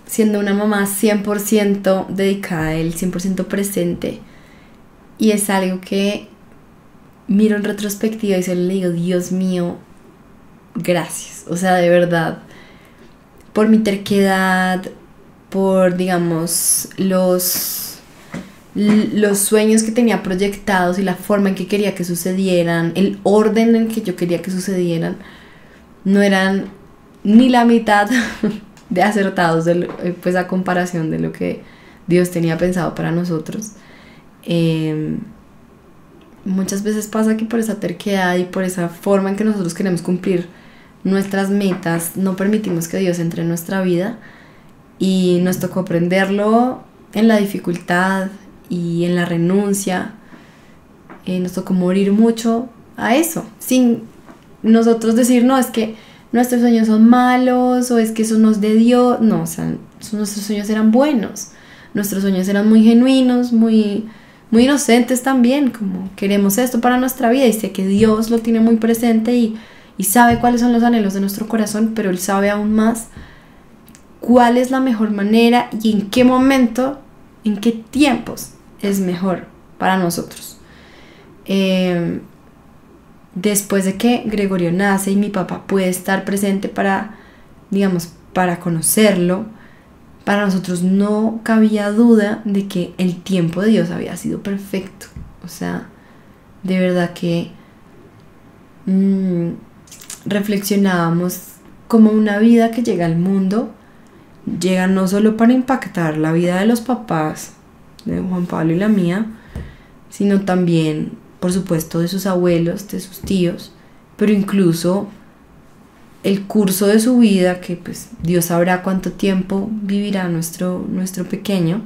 siendo una mamá 100% dedicada a él, 100% presente. Y es algo que miro en retrospectiva y solo le digo, Dios mío, gracias. O sea, de verdad, por mi terquedad, por, digamos, los sueños que tenía proyectados y la forma en que quería que sucedieran, el orden en que yo quería que sucedieran, no eran ni la mitad de acertados, pues a comparación de lo que Dios tenía pensado para nosotros. Muchas veces pasa que por esa terquedad y por esa forma en que nosotros queremos cumplir nuestras metas no permitimos que Dios entre en nuestra vida, y nos tocó aprenderlo en la dificultad y en la renuncia. Nos tocó morir mucho a eso, sin nosotros decir, no, es que nuestros sueños son malos o es que eso no es de Dios. No, o sea, nuestros sueños eran buenos, nuestros sueños eran muy genuinos, muy inocentes también, como queremos esto para nuestra vida, y sé que Dios lo tiene muy presente y sabe cuáles son los anhelos de nuestro corazón, pero Él sabe aún más cuál es la mejor manera y en qué momento, en qué tiempos es mejor para nosotros. Después de que Gregorio nace y mi papá puede estar presente para, digamos, para conocerlo, para nosotros no cabía duda de que el tiempo de Dios había sido perfecto. O sea, de verdad que reflexionábamos como una vida que llega al mundo, llega no solo para impactar la vida de los papás, de Juan Pablo y la mía, sino también, por supuesto, de sus abuelos, de sus tíos, pero incluso el curso de su vida, que pues Dios sabrá cuánto tiempo vivirá nuestro pequeño,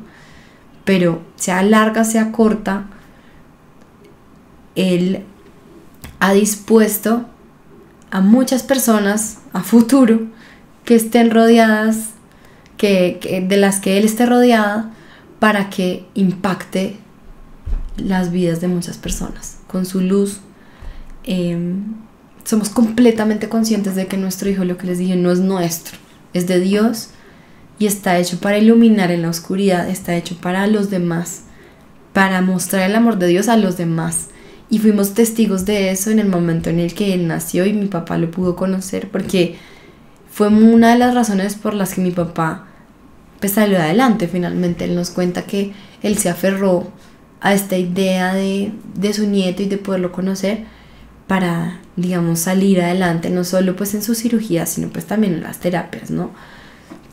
pero sea larga, sea corta, Él ha dispuesto a muchas personas a futuro que estén rodeadas de las que Él esté rodeada para que impacte las vidas de muchas personas con su luz. Somos completamente conscientes de que nuestro hijo, lo que les dije, no es nuestro, es de Dios y está hecho para iluminar en la oscuridad, está hecho para los demás, para mostrar el amor de Dios a los demás. Y fuimos testigos de eso en el momento en el que él nació y mi papá lo pudo conocer, porque fue una de las razones por las que mi papá pues salió adelante. Finalmente él nos cuenta que él se aferró a esta idea de su nieto y de poderlo conocer para, digamos, salir adelante, no solo pues en sus cirugías, sino pues también en las terapias, ¿no?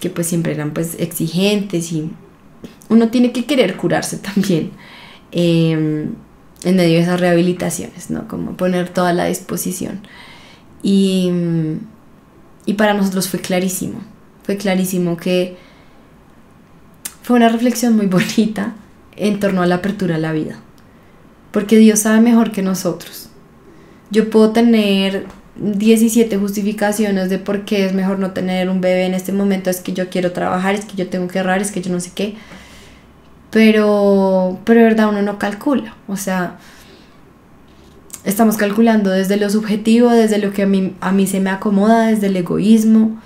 Que pues siempre eran pues exigentes y uno tiene que querer curarse también en medio de esas rehabilitaciones, ¿no? Como poner toda la disposición. Y para nosotros fue clarísimo que fue una reflexión muy bonita en torno a la apertura a la vida, porque Dios sabe mejor que nosotros. Yo puedo tener 17 justificaciones de por qué es mejor no tener un bebé en este momento, es que yo quiero trabajar, es que yo tengo que ahorrar, es que yo no sé qué, pero de verdad uno no calcula, o sea, estamos calculando desde lo subjetivo, desde lo que a mí se me acomoda, desde el egoísmo,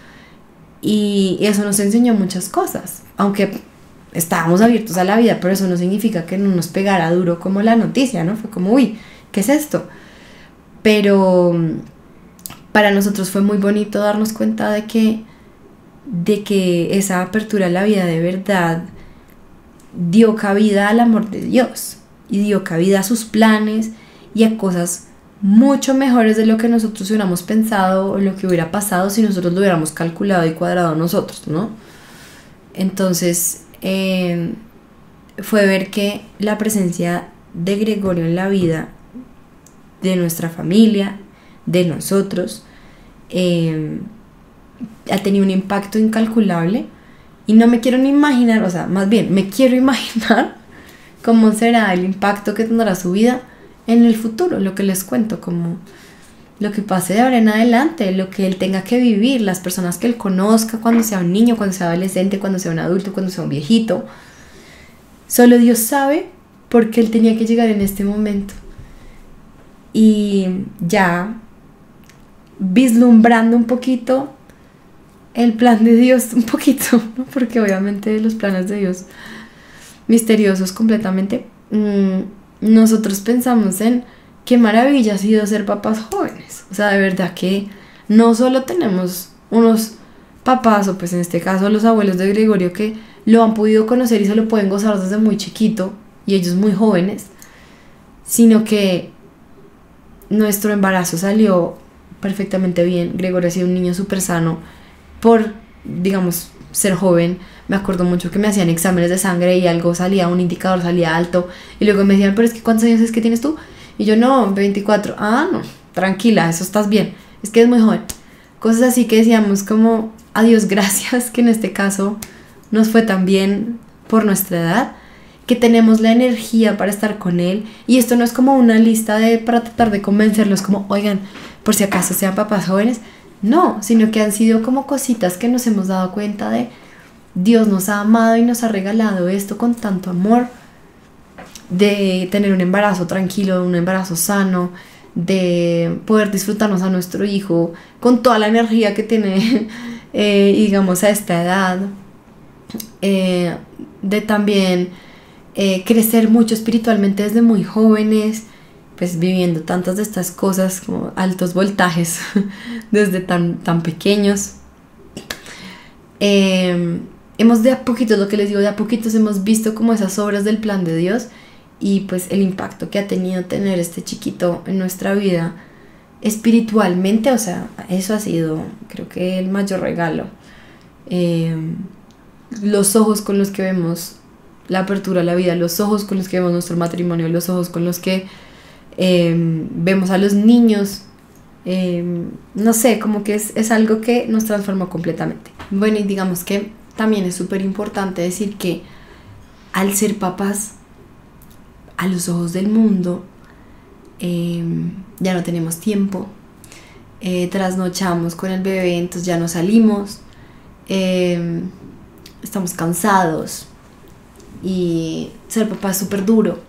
y eso nos enseñó muchas cosas, aunque estábamos abiertos a la vida, pero eso no significa que no nos pegara duro como la noticia, ¿no? Fue como, uy, ¿qué es esto? Pero para nosotros fue muy bonito darnos cuenta de que esa apertura a la vida de verdad dio cabida al amor de Dios y dio cabida a sus planes y a cosas mucho mejores de lo que nosotros hubiéramos pensado o lo que hubiera pasado si nosotros lo hubiéramos calculado y cuadrado nosotros, ¿no? Entonces fue ver que la presencia de Gregorio en la vida de nuestra familia, de nosotros, ha tenido un impacto incalculable y no me quiero ni imaginar, o sea, más bien me quiero imaginar cómo será el impacto que tendrá su vida en el futuro, lo que les cuento, como lo que pase de ahora en adelante, lo que él tenga que vivir, las personas que él conozca cuando sea un niño, cuando sea adolescente, cuando sea un adulto, cuando sea un viejito. Solo Dios sabe por qué él tenía que llegar en este momento. Y ya vislumbrando un poquito el plan de Dios, un poquito, ¿no? Porque obviamente los planes de Dios misteriosos completamente, nosotros pensamos en qué maravilla ha sido ser papás jóvenes. O sea, de verdad que no solo tenemos unos papás, o pues en este caso los abuelos de Gregorio, que lo han podido conocer y se lo pueden gozar desde muy chiquito y ellos muy jóvenes, sino que nuestro embarazo salió perfectamente bien. Gregorio ha sido un niño súper sano por, digamos, ser joven. Me acuerdo mucho que me hacían exámenes de sangre y algo salía, un indicador salía alto, y luego me decían, pero es que ¿cuántos años es que tienes tú? Y yo, no, 24. Ah, no, tranquila, eso estás bien, es que es muy joven. Cosas así que decíamos como, adiós, gracias, que en este caso nos fue tan bien por nuestra edad, que tenemos la energía para estar con él. Y esto no es como una lista para tratar de convencerlos como, oigan, por si acaso sean papás jóvenes. No, sino que han sido como cositas que nos hemos dado cuenta de Dios nos ha amado y nos ha regalado esto con tanto amor, de tener un embarazo tranquilo, un embarazo sano, de poder disfrutarnos a nuestro hijo con toda la energía que tiene, digamos, a esta edad, de también crecer mucho espiritualmente desde muy jóvenes, pues viviendo tantas de estas cosas como altos voltajes desde tan pequeños. Hemos de a poquitos, lo que les digo, de a poquitos hemos visto como esas obras del plan de Dios y pues el impacto que ha tenido tener este chiquito en nuestra vida espiritualmente. O sea, eso ha sido, creo que, el mayor regalo. Los ojos con los que vemos la apertura a la vida, los ojos con los que vemos nuestro matrimonio, los ojos con los que vemos a los niños, no sé, como que es algo que nos transformó completamente. Bueno, y digamos que también es súper importante decir que al ser papás, a los ojos del mundo, ya no tenemos tiempo, trasnochamos con el bebé, entonces ya no salimos, estamos cansados y ser papá es súper duro.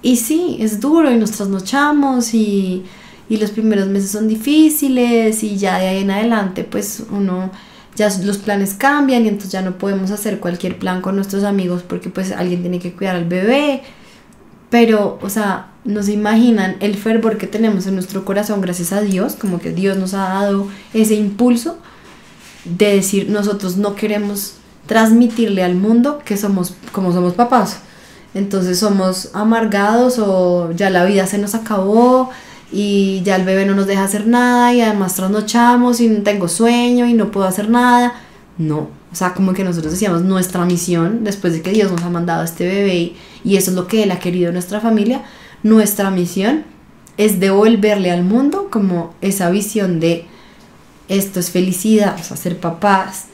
Y sí, es duro y nos trasnochamos y los primeros meses son difíciles y ya de ahí en adelante pues uno, ya los planes cambian y entonces ya no podemos hacer cualquier plan con nuestros amigos porque pues alguien tiene que cuidar al bebé. Pero, o sea, no se imaginan el fervor que tenemos en nuestro corazón gracias a Dios, como que Dios nos ha dado ese impulso de decir, nosotros no queremos transmitirle al mundo que somos como somos papás. Entonces somos amargados o ya la vida se nos acabó y ya el bebé no nos deja hacer nada y además trasnochamos y no tengo sueño y no puedo hacer nada. No, o sea, como que nosotros decíamos nuestra misión, después de que Dios nos ha mandado a este bebé y eso es lo que Él ha querido en nuestra familia, nuestra misión es devolverle al mundo como esa visión de esto es felicidad, o sea, ser papás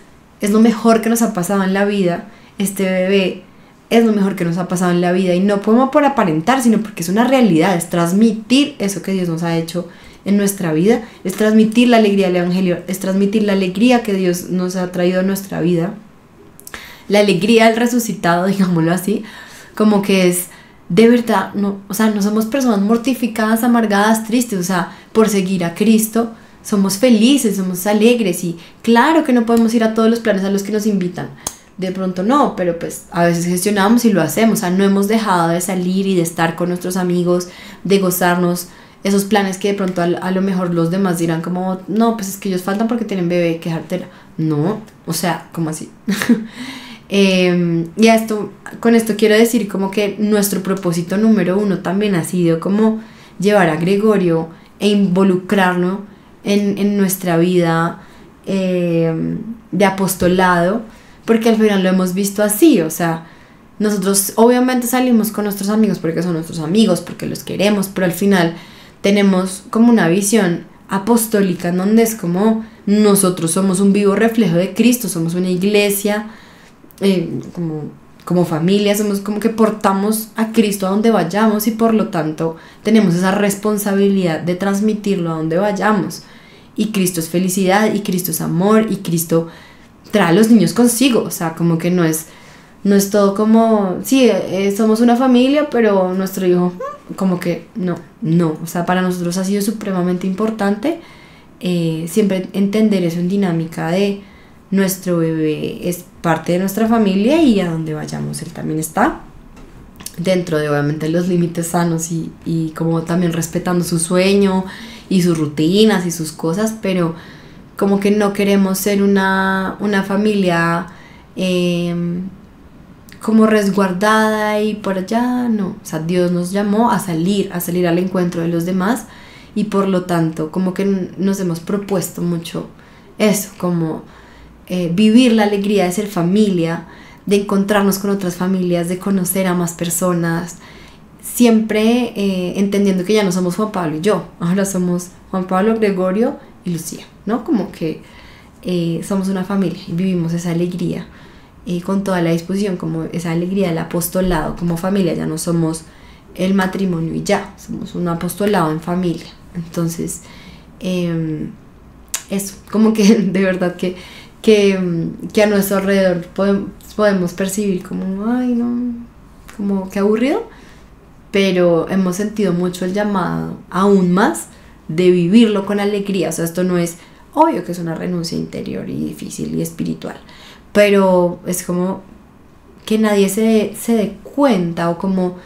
es lo mejor que nos ha pasado en la vida, este bebé es lo mejor que nos ha pasado en la vida y no podemos por aparentar, sino porque es una realidad, es transmitir eso que Dios nos ha hecho en nuestra vida, es transmitir la alegría del Evangelio, es transmitir la alegría que Dios nos ha traído a nuestra vida, la alegría del resucitado, digámoslo así, como que es de verdad, no, o sea, no somos personas mortificadas, amargadas, tristes, o sea, por seguir a Cristo, somos felices, somos alegres y claro que no podemos ir a todos los planes a los que nos invitan, de pronto no, pero pues a veces gestionamos y lo hacemos, o sea, no hemos dejado de salir y de estar con nuestros amigos, de gozarnos esos planes que de pronto a lo mejor los demás dirán como, no, pues es que ellos faltan porque tienen bebé, quejártela. No, o sea, ¿cómo así? Y con esto quiero decir como que nuestro propósito número 1 también ha sido como llevar a Gregorio e involucrarlo en nuestra vida de apostolado, porque al final lo hemos visto así, o sea, nosotros obviamente salimos con nuestros amigos porque son nuestros amigos, porque los queremos, pero al final tenemos como una visión apostólica en donde es como nosotros somos un vivo reflejo de Cristo, somos una iglesia, como familia, somos como que portamos a Cristo a donde vayamos y por lo tanto tenemos esa responsabilidad de transmitirlo a donde vayamos. Y Cristo es felicidad, y Cristo es amor, y Cristo trae a los niños consigo, o sea, como que no es todo como, sí, somos una familia, pero nuestro hijo, como que no, o sea, para nosotros ha sido supremamente importante siempre entender eso en dinámica de nuestro bebé es parte de nuestra familia y a donde vayamos él también está, dentro de obviamente los límites sanos y como también respetando su sueño y sus rutinas y sus cosas, pero como que no queremos ser una familia como resguardada y por allá, no, o sea, Dios nos llamó a salir al encuentro de los demás y por lo tanto como que nos hemos propuesto mucho eso, como vivir la alegría de ser familia, de encontrarnos con otras familias, de conocer a más personas, siempre entendiendo que ya no somos Juan Pablo y yo, ahora somos Juan Pablo, Gregorio y Lucía, ¿no? Como que somos una familia y vivimos esa alegría con toda la disposición, como esa alegría del apostolado como familia, ya no somos el matrimonio y ya, somos un apostolado en familia. Entonces eso, como que de verdad que a nuestro alrededor podemos percibir como, ay no, como que aburrido, pero hemos sentido mucho el llamado aún más de vivirlo con alegría. O sea, esto no es, obvio que es una renuncia interior y difícil y espiritual, pero es como que nadie se dé cuenta o como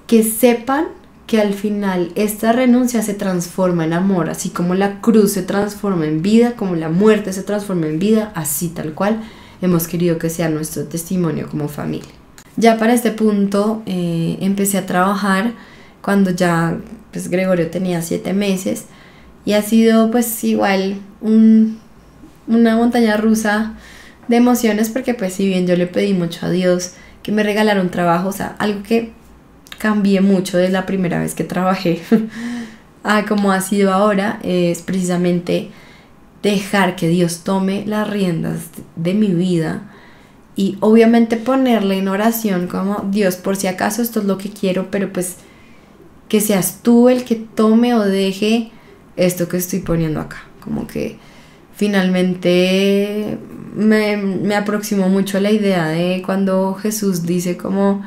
que sepan que al final esta renuncia se transforma en amor, así como la cruz se transforma en vida, como la muerte se transforma en vida, así tal cual hemos querido que sea nuestro testimonio como familia. Ya para este punto empecé a trabajar cuando ya pues Gregorio tenía 7 meses y ha sido pues igual una montaña rusa de emociones, porque pues si bien yo le pedí mucho a Dios que me regalara un trabajo, o sea, algo que cambié mucho de la primera vez que trabajé a como ha sido ahora, es precisamente dejar que Dios tome las riendas de mi vida y obviamente ponerle en oración como, Dios, por si acaso esto es lo que quiero, pero pues que seas tú el que tome o deje esto que estoy poniendo acá, como que finalmente me aproximó mucho a la idea de cuando Jesús dice como,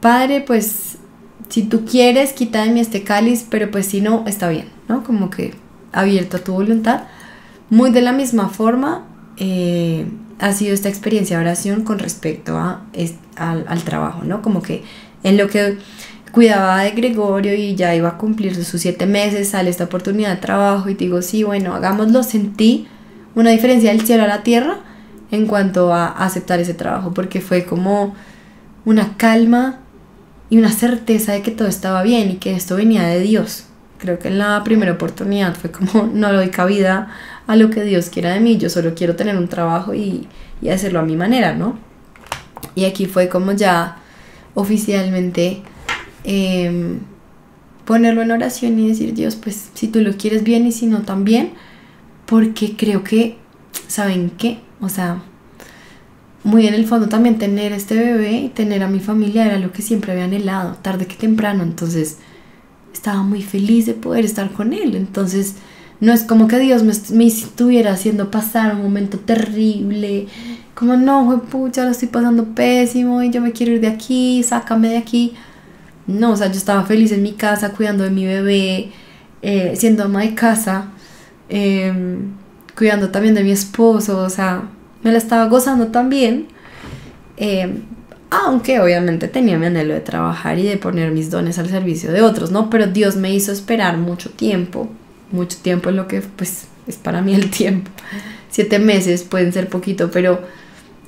Padre, pues si tú quieres, quita de mí este cáliz, pero pues si no, está bien, ¿no? Como que abierto a tu voluntad. Muy de la misma forma ha sido esta experiencia de oración con respecto al trabajo, ¿no? Como que en lo que cuidaba de Gregorio y ya iba a cumplir sus 7 meses, sale esta oportunidad de trabajo y digo, sí, bueno, hagámoslo. Sentí una diferencia del cielo a la tierra en cuanto a aceptar ese trabajo, porque fue como una calma y una certeza de que todo estaba bien y que esto venía de Dios. Creo que en la primera oportunidad fue como, no le doy cabida a lo que Dios quiera de mí, yo solo quiero tener un trabajo y hacerlo a mi manera, ¿no? Y aquí fue como ya oficialmente ponerlo en oración y decir, Dios, pues si tú lo quieres bien y si no también, porque creo que, ¿saben qué? O sea, muy en el fondo también tener este bebé y tener a mi familia era lo que siempre había anhelado, tarde que temprano. Entonces estaba muy feliz de poder estar con él. Entonces no es como que Dios me estuviera haciendo pasar un momento terrible, como no, pucha, lo estoy pasando pésimo y yo me quiero ir de aquí, sácame de aquí. No, o sea, yo estaba feliz en mi casa, cuidando de mi bebé, siendo ama de casa, cuidando también de mi esposo. O sea, me la estaba gozando también, aunque obviamente tenía mi anhelo de trabajar y de poner mis dones al servicio de otros, ¿no? Pero Dios me hizo esperar mucho tiempo es lo que pues es para mí el tiempo. 7 meses pueden ser poquito, pero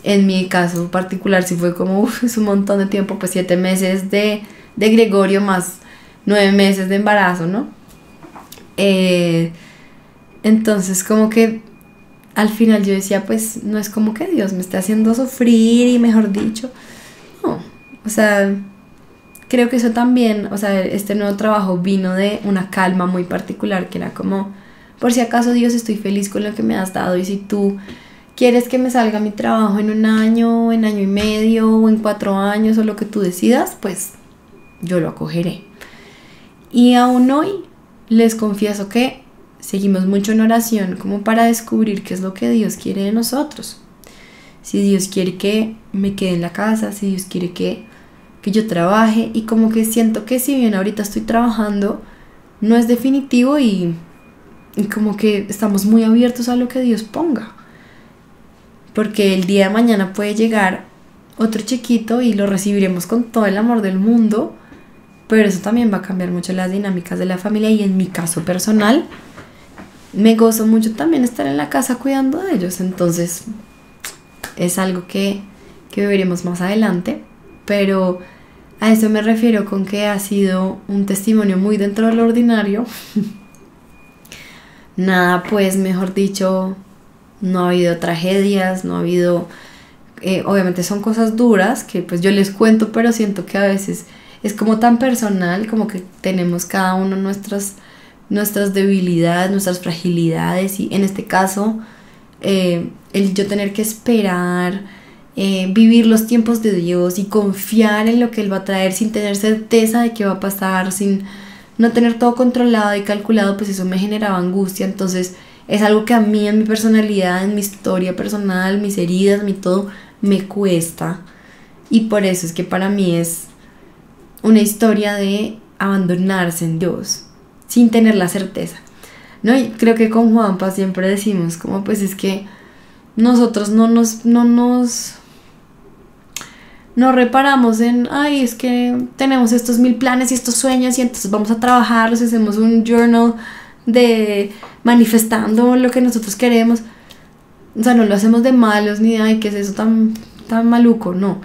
en mi caso particular sí fue como, es un montón de tiempo, pues 7 meses de Gregorio más 9 meses de embarazo, ¿no? Entonces como que al final yo decía, pues no es como que Dios me esté haciendo sufrir y mejor dicho, no, o sea, creo que eso también, o sea, este nuevo trabajo vino de una calma muy particular que era como, por si acaso Dios, estoy feliz con lo que me has dado y si tú quieres que me salga mi trabajo en 1 año, en 1 año y medio o en 4 años o lo que tú decidas, pues yo lo acogeré. Y aún hoy les confieso que seguimos mucho en oración como para descubrir qué es lo que Dios quiere de nosotros. Si Dios quiere que me quede en la casa, si Dios quiere que yo trabaje, y como que siento que si bien ahorita estoy trabajando, no es definitivo y como que estamos muy abiertos a lo que Dios ponga. Porque el día de mañana puede llegar otro chiquito y lo recibiremos con todo el amor del mundo, pero eso también va a cambiar mucho las dinámicas de la familia. Y en mi caso personal me gozo mucho también estar en la casa cuidando de ellos. Entonces es algo que veremos más adelante, pero a eso me refiero con que ha sido un testimonio muy dentro de lo ordinario. Nada, pues, mejor dicho, no ha habido tragedias, no ha habido... obviamente son cosas duras que pues yo les cuento, pero siento que a veces es como tan personal, como que tenemos cada uno nuestras debilidades, nuestras fragilidades, y en este caso el yo tener que esperar, vivir los tiempos de Dios y confiar en lo que Él va a traer sin tener certeza de qué va a pasar, sin no tener todo controlado y calculado, pues eso me generaba angustia. Entonces es algo que a mí, en mi personalidad, en mi historia personal, mis heridas, mi todo, me cuesta. Y por eso es que para mí es una historia de abandonarse en Dios sin tener la certeza, ¿no? Y creo que con Juanpa siempre decimos como pues es que nosotros no reparamos en, ay, es que tenemos estos 1000 planes y estos sueños y entonces vamos a trabajarlos, hacemos un journal de manifestando lo que nosotros queremos. O sea, no lo hacemos de malos ni de, ay, ¿qué es eso tan maluco? No.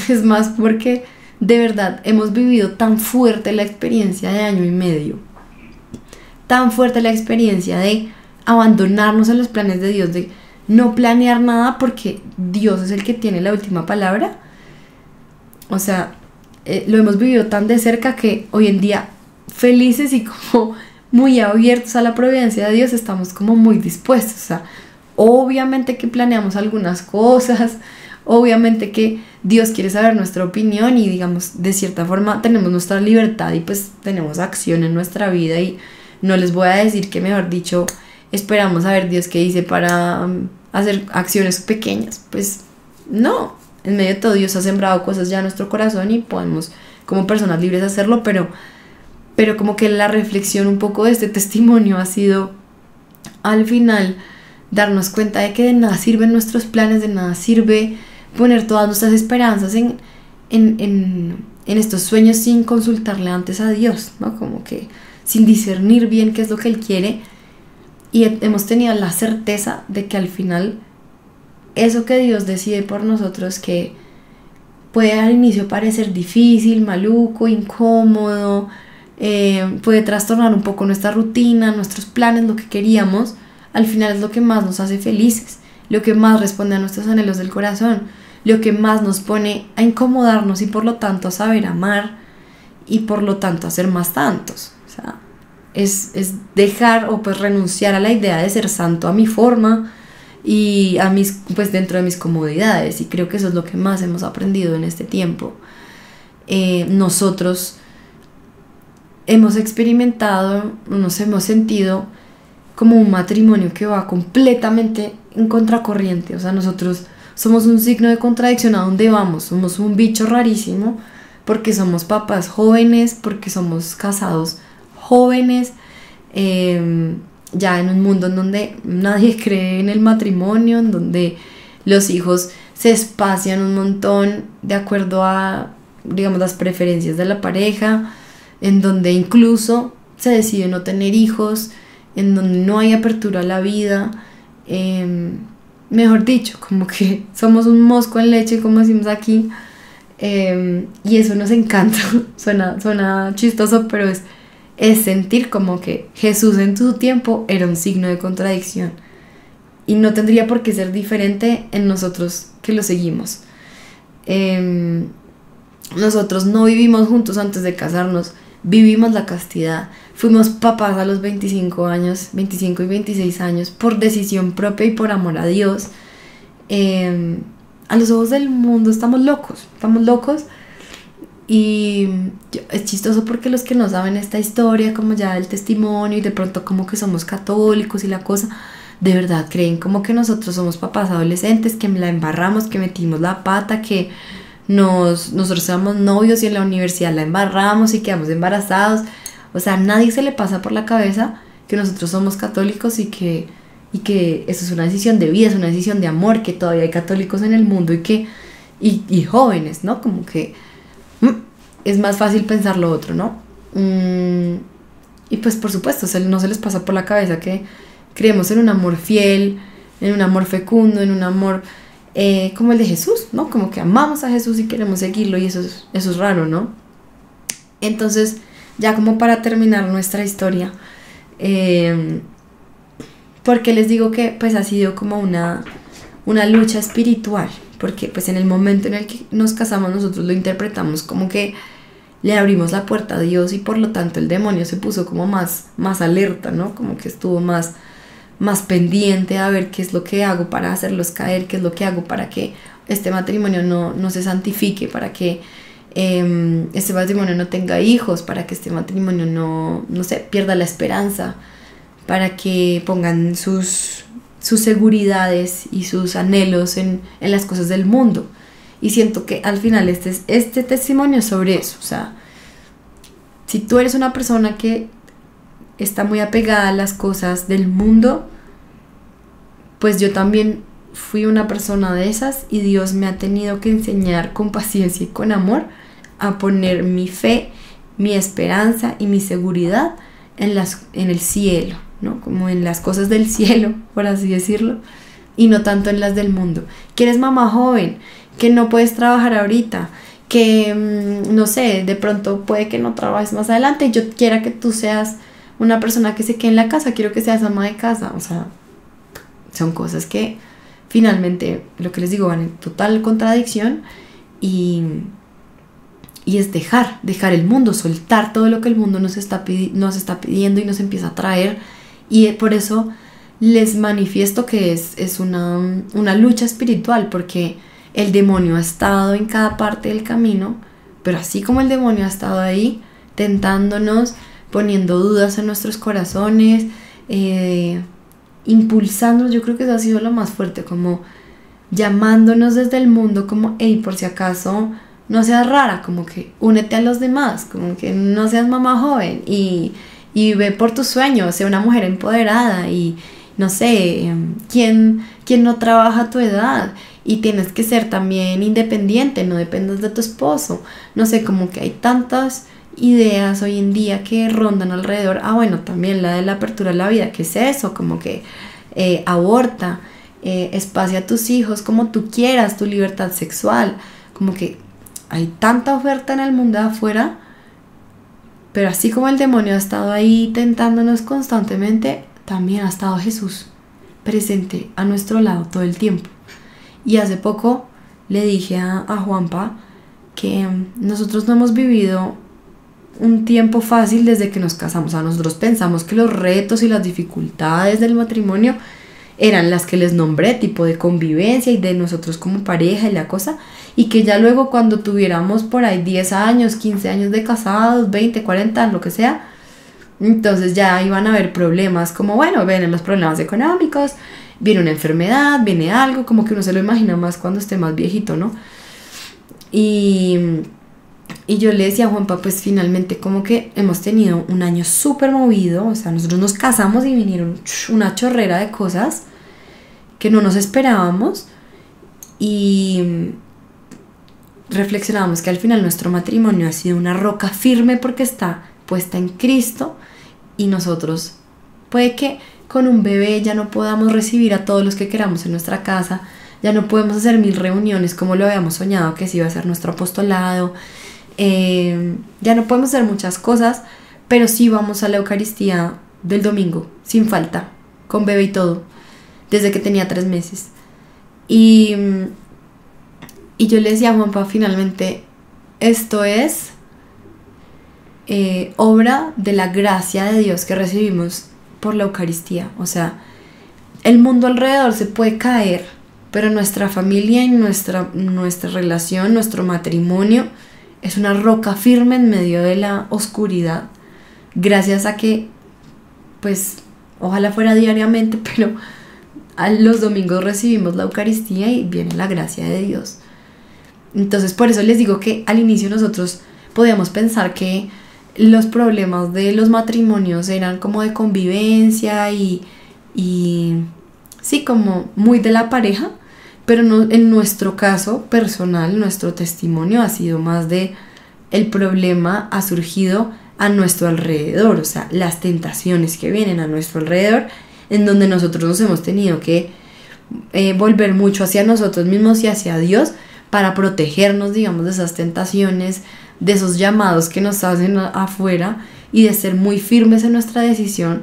Es más porque de verdad hemos vivido tan fuerte la experiencia de 1 año y medio, tan fuerte la experiencia de abandonarnos a los planes de Dios, de no planear nada porque Dios es el que tiene la última palabra. O sea, lo hemos vivido tan de cerca que hoy en día, felices y como muy abiertos a la providencia de Dios, estamos como muy dispuestos. O sea, obviamente que planeamos algunas cosas, obviamente que Dios quiere saber nuestra opinión y digamos, de cierta forma tenemos nuestra libertad y pues tenemos acción en nuestra vida, y no les voy a decir que, mejor dicho, esperamos a ver Dios qué dice para hacer acciones pequeñas, pues no, en medio de todo Dios ha sembrado cosas ya en nuestro corazón y podemos como personas libres hacerlo, pero como que la reflexión un poco de este testimonio ha sido al final darnos cuenta de que de nada sirven nuestros planes, de nada sirve poner todas nuestras esperanzas en estos sueños sin consultarle antes a Dios, ¿no? Como que sin discernir bien qué es lo que Él quiere, y hemos tenido la certeza de que al final eso que Dios decide por nosotros, que puede al inicio parecer difícil, maluco, incómodo, puede trastornar un poco nuestra rutina, nuestros planes, lo que queríamos, al final es lo que más nos hace felices, lo que más responde a nuestros anhelos del corazón, lo que más nos pone a incomodarnos y por lo tanto a saber amar y por lo tanto a ser más santos. O sea, es dejar o pues renunciar a la idea de ser santo a mi forma y a mis, pues dentro de mis comodidades, y creo que eso es lo que más hemos aprendido en este tiempo. Nosotros hemos experimentado, nos hemos sentido como un matrimonio que va completamente en contracorriente. O sea, nosotros somos un signo de contradicción a donde vamos, somos un bicho rarísimo, porque somos papás jóvenes, porque somos casados jóvenes, ya en un mundo en donde nadie cree en el matrimonio, en donde los hijos se espacian un montón de acuerdo a, digamos, las preferencias de la pareja, en donde incluso se decide no tener hijos, en donde no hay apertura a la vida, mejor dicho, como que somos un mosco en leche, como decimos aquí, y eso nos encanta. Suena chistoso, pero es sentir como que Jesús en su tiempo era un signo de contradicción y no tendría por qué ser diferente en nosotros que lo seguimos. Nosotros no vivimos juntos antes de casarnos, vivimos la castidad, fuimos papás a los 25 años, 25 y 26 años, por decisión propia y por amor a Dios. A los ojos del mundo estamos locos, y es chistoso porque los que no saben esta historia, como ya el testimonio, y de pronto como que somos católicos y la cosa, de verdad creen como que nosotros somos papás adolescentes, que la embarramos, que metimos la pata, que nosotros éramos novios y en la universidad la embarramos y quedamos embarazados. O sea, a nadie se le pasa por la cabeza que nosotros somos católicos y que eso es una decisión de vida, es una decisión de amor, que todavía hay católicos en el mundo y jóvenes, ¿no? Como que es más fácil pensar lo otro, ¿no? Y pues por supuesto, no se les pasa por la cabeza que creemos en un amor fiel, en un amor fecundo, en un amor como el de Jesús, ¿no? Como que amamos a Jesús y queremos seguirlo, y eso es raro, ¿no? Entonces, ya como para terminar nuestra historia, porque les digo que pues ha sido como una lucha espiritual, porque pues en el momento en el que nos casamos nosotros lo interpretamos como que le abrimos la puerta a Dios, y por lo tanto el demonio se puso como más alerta, ¿no? Como que estuvo más pendiente a ver qué es lo que hago para hacerlos caer, qué es lo que hago para que este matrimonio no se santifique, para que este matrimonio no tenga hijos, para que este matrimonio no se pierda la esperanza, para que pongan sus seguridades y sus anhelos en las cosas del mundo. Y siento que al final este testimonio es sobre eso. O sea, si tú eres una persona que está muy apegada a las cosas del mundo, pues yo también fui una persona de esas, y Dios me ha tenido que enseñar con paciencia y con amor a poner mi fe, mi esperanza y mi seguridad en el cielo, ¿no? Como en las cosas del cielo, por así decirlo, y no tanto en las del mundo. Que eres mamá joven, que no puedes trabajar ahorita, que no sé, de pronto puede que no trabajes más adelante, y yo quiera que tú seas una persona que se quede en la casa, quiero que seas ama de casa. O sea, son cosas que finalmente, lo que les digo, van en total contradicción, y es dejar el mundo, soltar todo lo que el mundo nos está pidiendo y nos empieza a traer. Y por eso les manifiesto que es una lucha espiritual, porque el demonio ha estado en cada parte del camino, pero así como el demonio ha estado ahí tentándonos, poniendo dudas en nuestros corazones, y impulsándonos. Yo creo que eso ha sido lo más fuerte, como llamándonos desde el mundo, como, hey, por si acaso no seas rara, como que únete a los demás, como que no seas mamá joven y ve por tus sueños, sé una mujer empoderada y no sé, ¿quién no trabaja a tu edad? Y tienes que ser también independiente, no dependas de tu esposo. No sé, como que hay tantas ideas hoy en día que rondan alrededor. Ah, bueno, también la de la apertura a la vida, ¿qué es eso? Como que aborta, espacia a tus hijos como tú quieras, tu libertad sexual. Como que hay tanta oferta en el mundo de afuera, pero así como el demonio ha estado ahí tentándonos constantemente, también ha estado Jesús presente a nuestro lado todo el tiempo. Y hace poco le dije a Juanpa que nosotros no hemos vivido un tiempo fácil desde que nos casamos. O sea, nosotros pensamos que los retos y las dificultades del matrimonio eran las que les nombré, tipo de convivencia y de nosotros como pareja y la cosa, y que ya luego cuando tuviéramos por ahí 10 años, 15 años de casados, 20, 40, lo que sea, entonces ya iban a haber problemas, como bueno, vienen los problemas económicos, viene una enfermedad, viene algo, como que uno se lo imagina más cuando esté más viejito, ¿no? Y yo le decía a Juanpa, pues finalmente como que hemos tenido un año súper movido, o sea, nosotros nos casamos y vinieron una chorrera de cosas que no nos esperábamos y reflexionábamos que al final nuestro matrimonio ha sido una roca firme porque está puesta en Cristo y nosotros puede que con un bebé ya no podamos recibir a todos los que queramos en nuestra casa, ya no podemos hacer 1000 reuniones como lo habíamos soñado que sí iba a ser nuestro apostolado, ya no podemos hacer muchas cosas, pero sí vamos a la Eucaristía del domingo, sin falta, con bebé y todo, desde que tenía 3 meses. Y yo le decía a Juanpa, finalmente, esto es obra de la gracia de Dios que recibimos por la Eucaristía. O sea, el mundo alrededor se puede caer, pero nuestra familia y nuestra relación, nuestro matrimonio, es una roca firme en medio de la oscuridad, gracias a que, pues, ojalá fuera diariamente, pero a los domingos recibimos la Eucaristía y viene la gracia de Dios. Entonces, por eso les digo que al inicio nosotros podíamos pensar que los problemas de los matrimonios eran como de convivencia y sí, como muy de la pareja, pero no, en nuestro caso personal, nuestro testimonio ha sido más de el problema ha surgido a nuestro alrededor, o sea, las tentaciones que vienen a nuestro alrededor, en donde nosotros nos hemos tenido que volver mucho hacia nosotros mismos y hacia Dios para protegernos, digamos, de esas tentaciones, de esos llamados que nos hacen afuera y de ser muy firmes en nuestra decisión.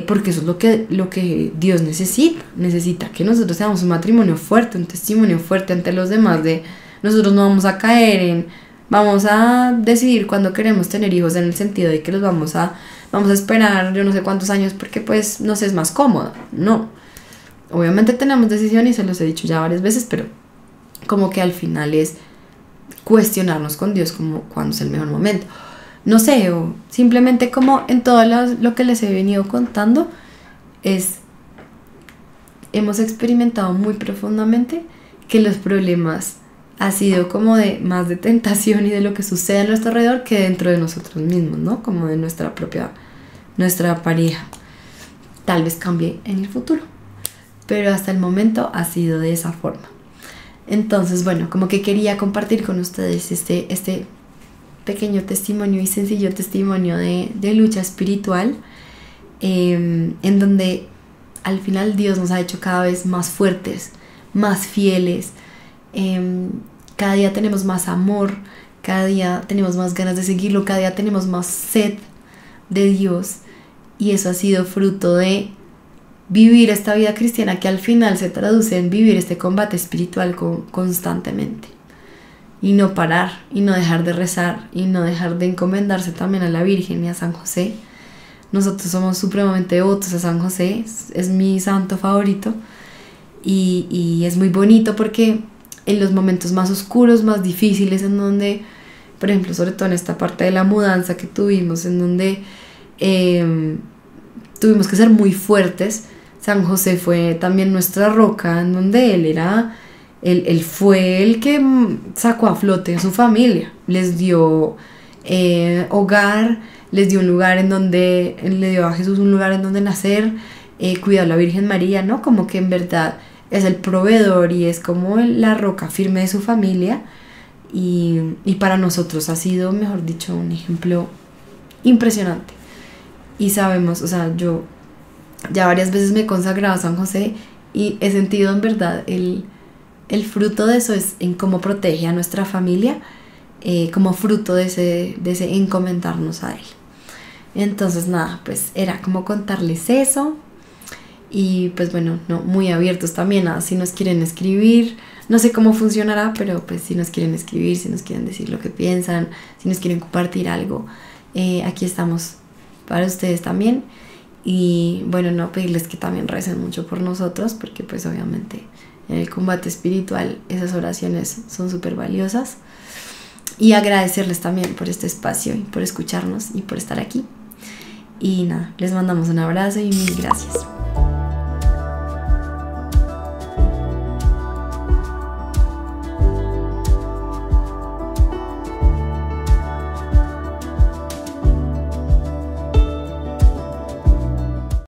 Porque eso es lo que Dios necesita que nosotros seamos un matrimonio fuerte, un testimonio fuerte ante los demás, de nosotros no vamos a caer vamos a decidir cuándo queremos tener hijos, en el sentido de que los vamos a esperar yo no sé cuántos años porque pues nos es más cómodo. No, obviamente tenemos decisión y se los he dicho ya varias veces, pero como que al final es cuestionarnos con Dios como cuándo es el mejor momento. No sé, o simplemente como en todo lo que les he venido contando, hemos experimentado muy profundamente que los problemas ha sido como de más de tentación y de lo que sucede a nuestro alrededor que dentro de nosotros mismos, ¿no? Como de nuestra pareja. Tal vez cambie en el futuro, pero hasta el momento ha sido de esa forma. Entonces, bueno, como que quería compartir con ustedes este pequeño testimonio y sencillo testimonio de lucha espiritual, en donde al final Dios nos ha hecho cada vez más fuertes, más fieles, cada día tenemos más amor, cada día tenemos más ganas de seguirlo, cada día tenemos más sed de Dios, y eso ha sido fruto de vivir esta vida cristiana que al final se traduce en vivir este combate espiritual constantemente. Y no parar, y no dejar de rezar, y no dejar de encomendarse también a la Virgen y a San José. Nosotros somos supremamente devotos a San José, es mi santo favorito, y es muy bonito porque en los momentos más oscuros, más difíciles, en donde, por ejemplo, sobre todo en esta parte de la mudanza que tuvimos, en donde tuvimos que ser muy fuertes, San José fue también nuestra roca, en donde él fue el que sacó a flote a su familia, les dio hogar, les dio un lugar en donde, le dio a Jesús un lugar en donde nacer, cuidó a la Virgen María, ¿no? Como que en verdad es el proveedor y es como la roca firme de su familia. Y para nosotros ha sido, mejor dicho, un ejemplo impresionante. Y sabemos, o sea, yo ya varias veces me he consagrado a San José y he sentido en verdad el fruto de eso es en cómo protege a nuestra familia, como fruto de ese encomendarnos a él. Entonces nada, pues era como contarles eso. Y pues bueno, no, muy abiertos también a si nos quieren escribir. No sé cómo funcionará, pero pues si nos quieren escribir, si nos quieren decir lo que piensan, si nos quieren compartir algo, aquí estamos para ustedes también. Y bueno, no pedirles que también recen mucho por nosotros, porque pues obviamente en el combate espiritual esas oraciones son súper valiosas. Y agradecerles también por este espacio y por escucharnos y por estar aquí. Y nada, les mandamos un abrazo y mil gracias.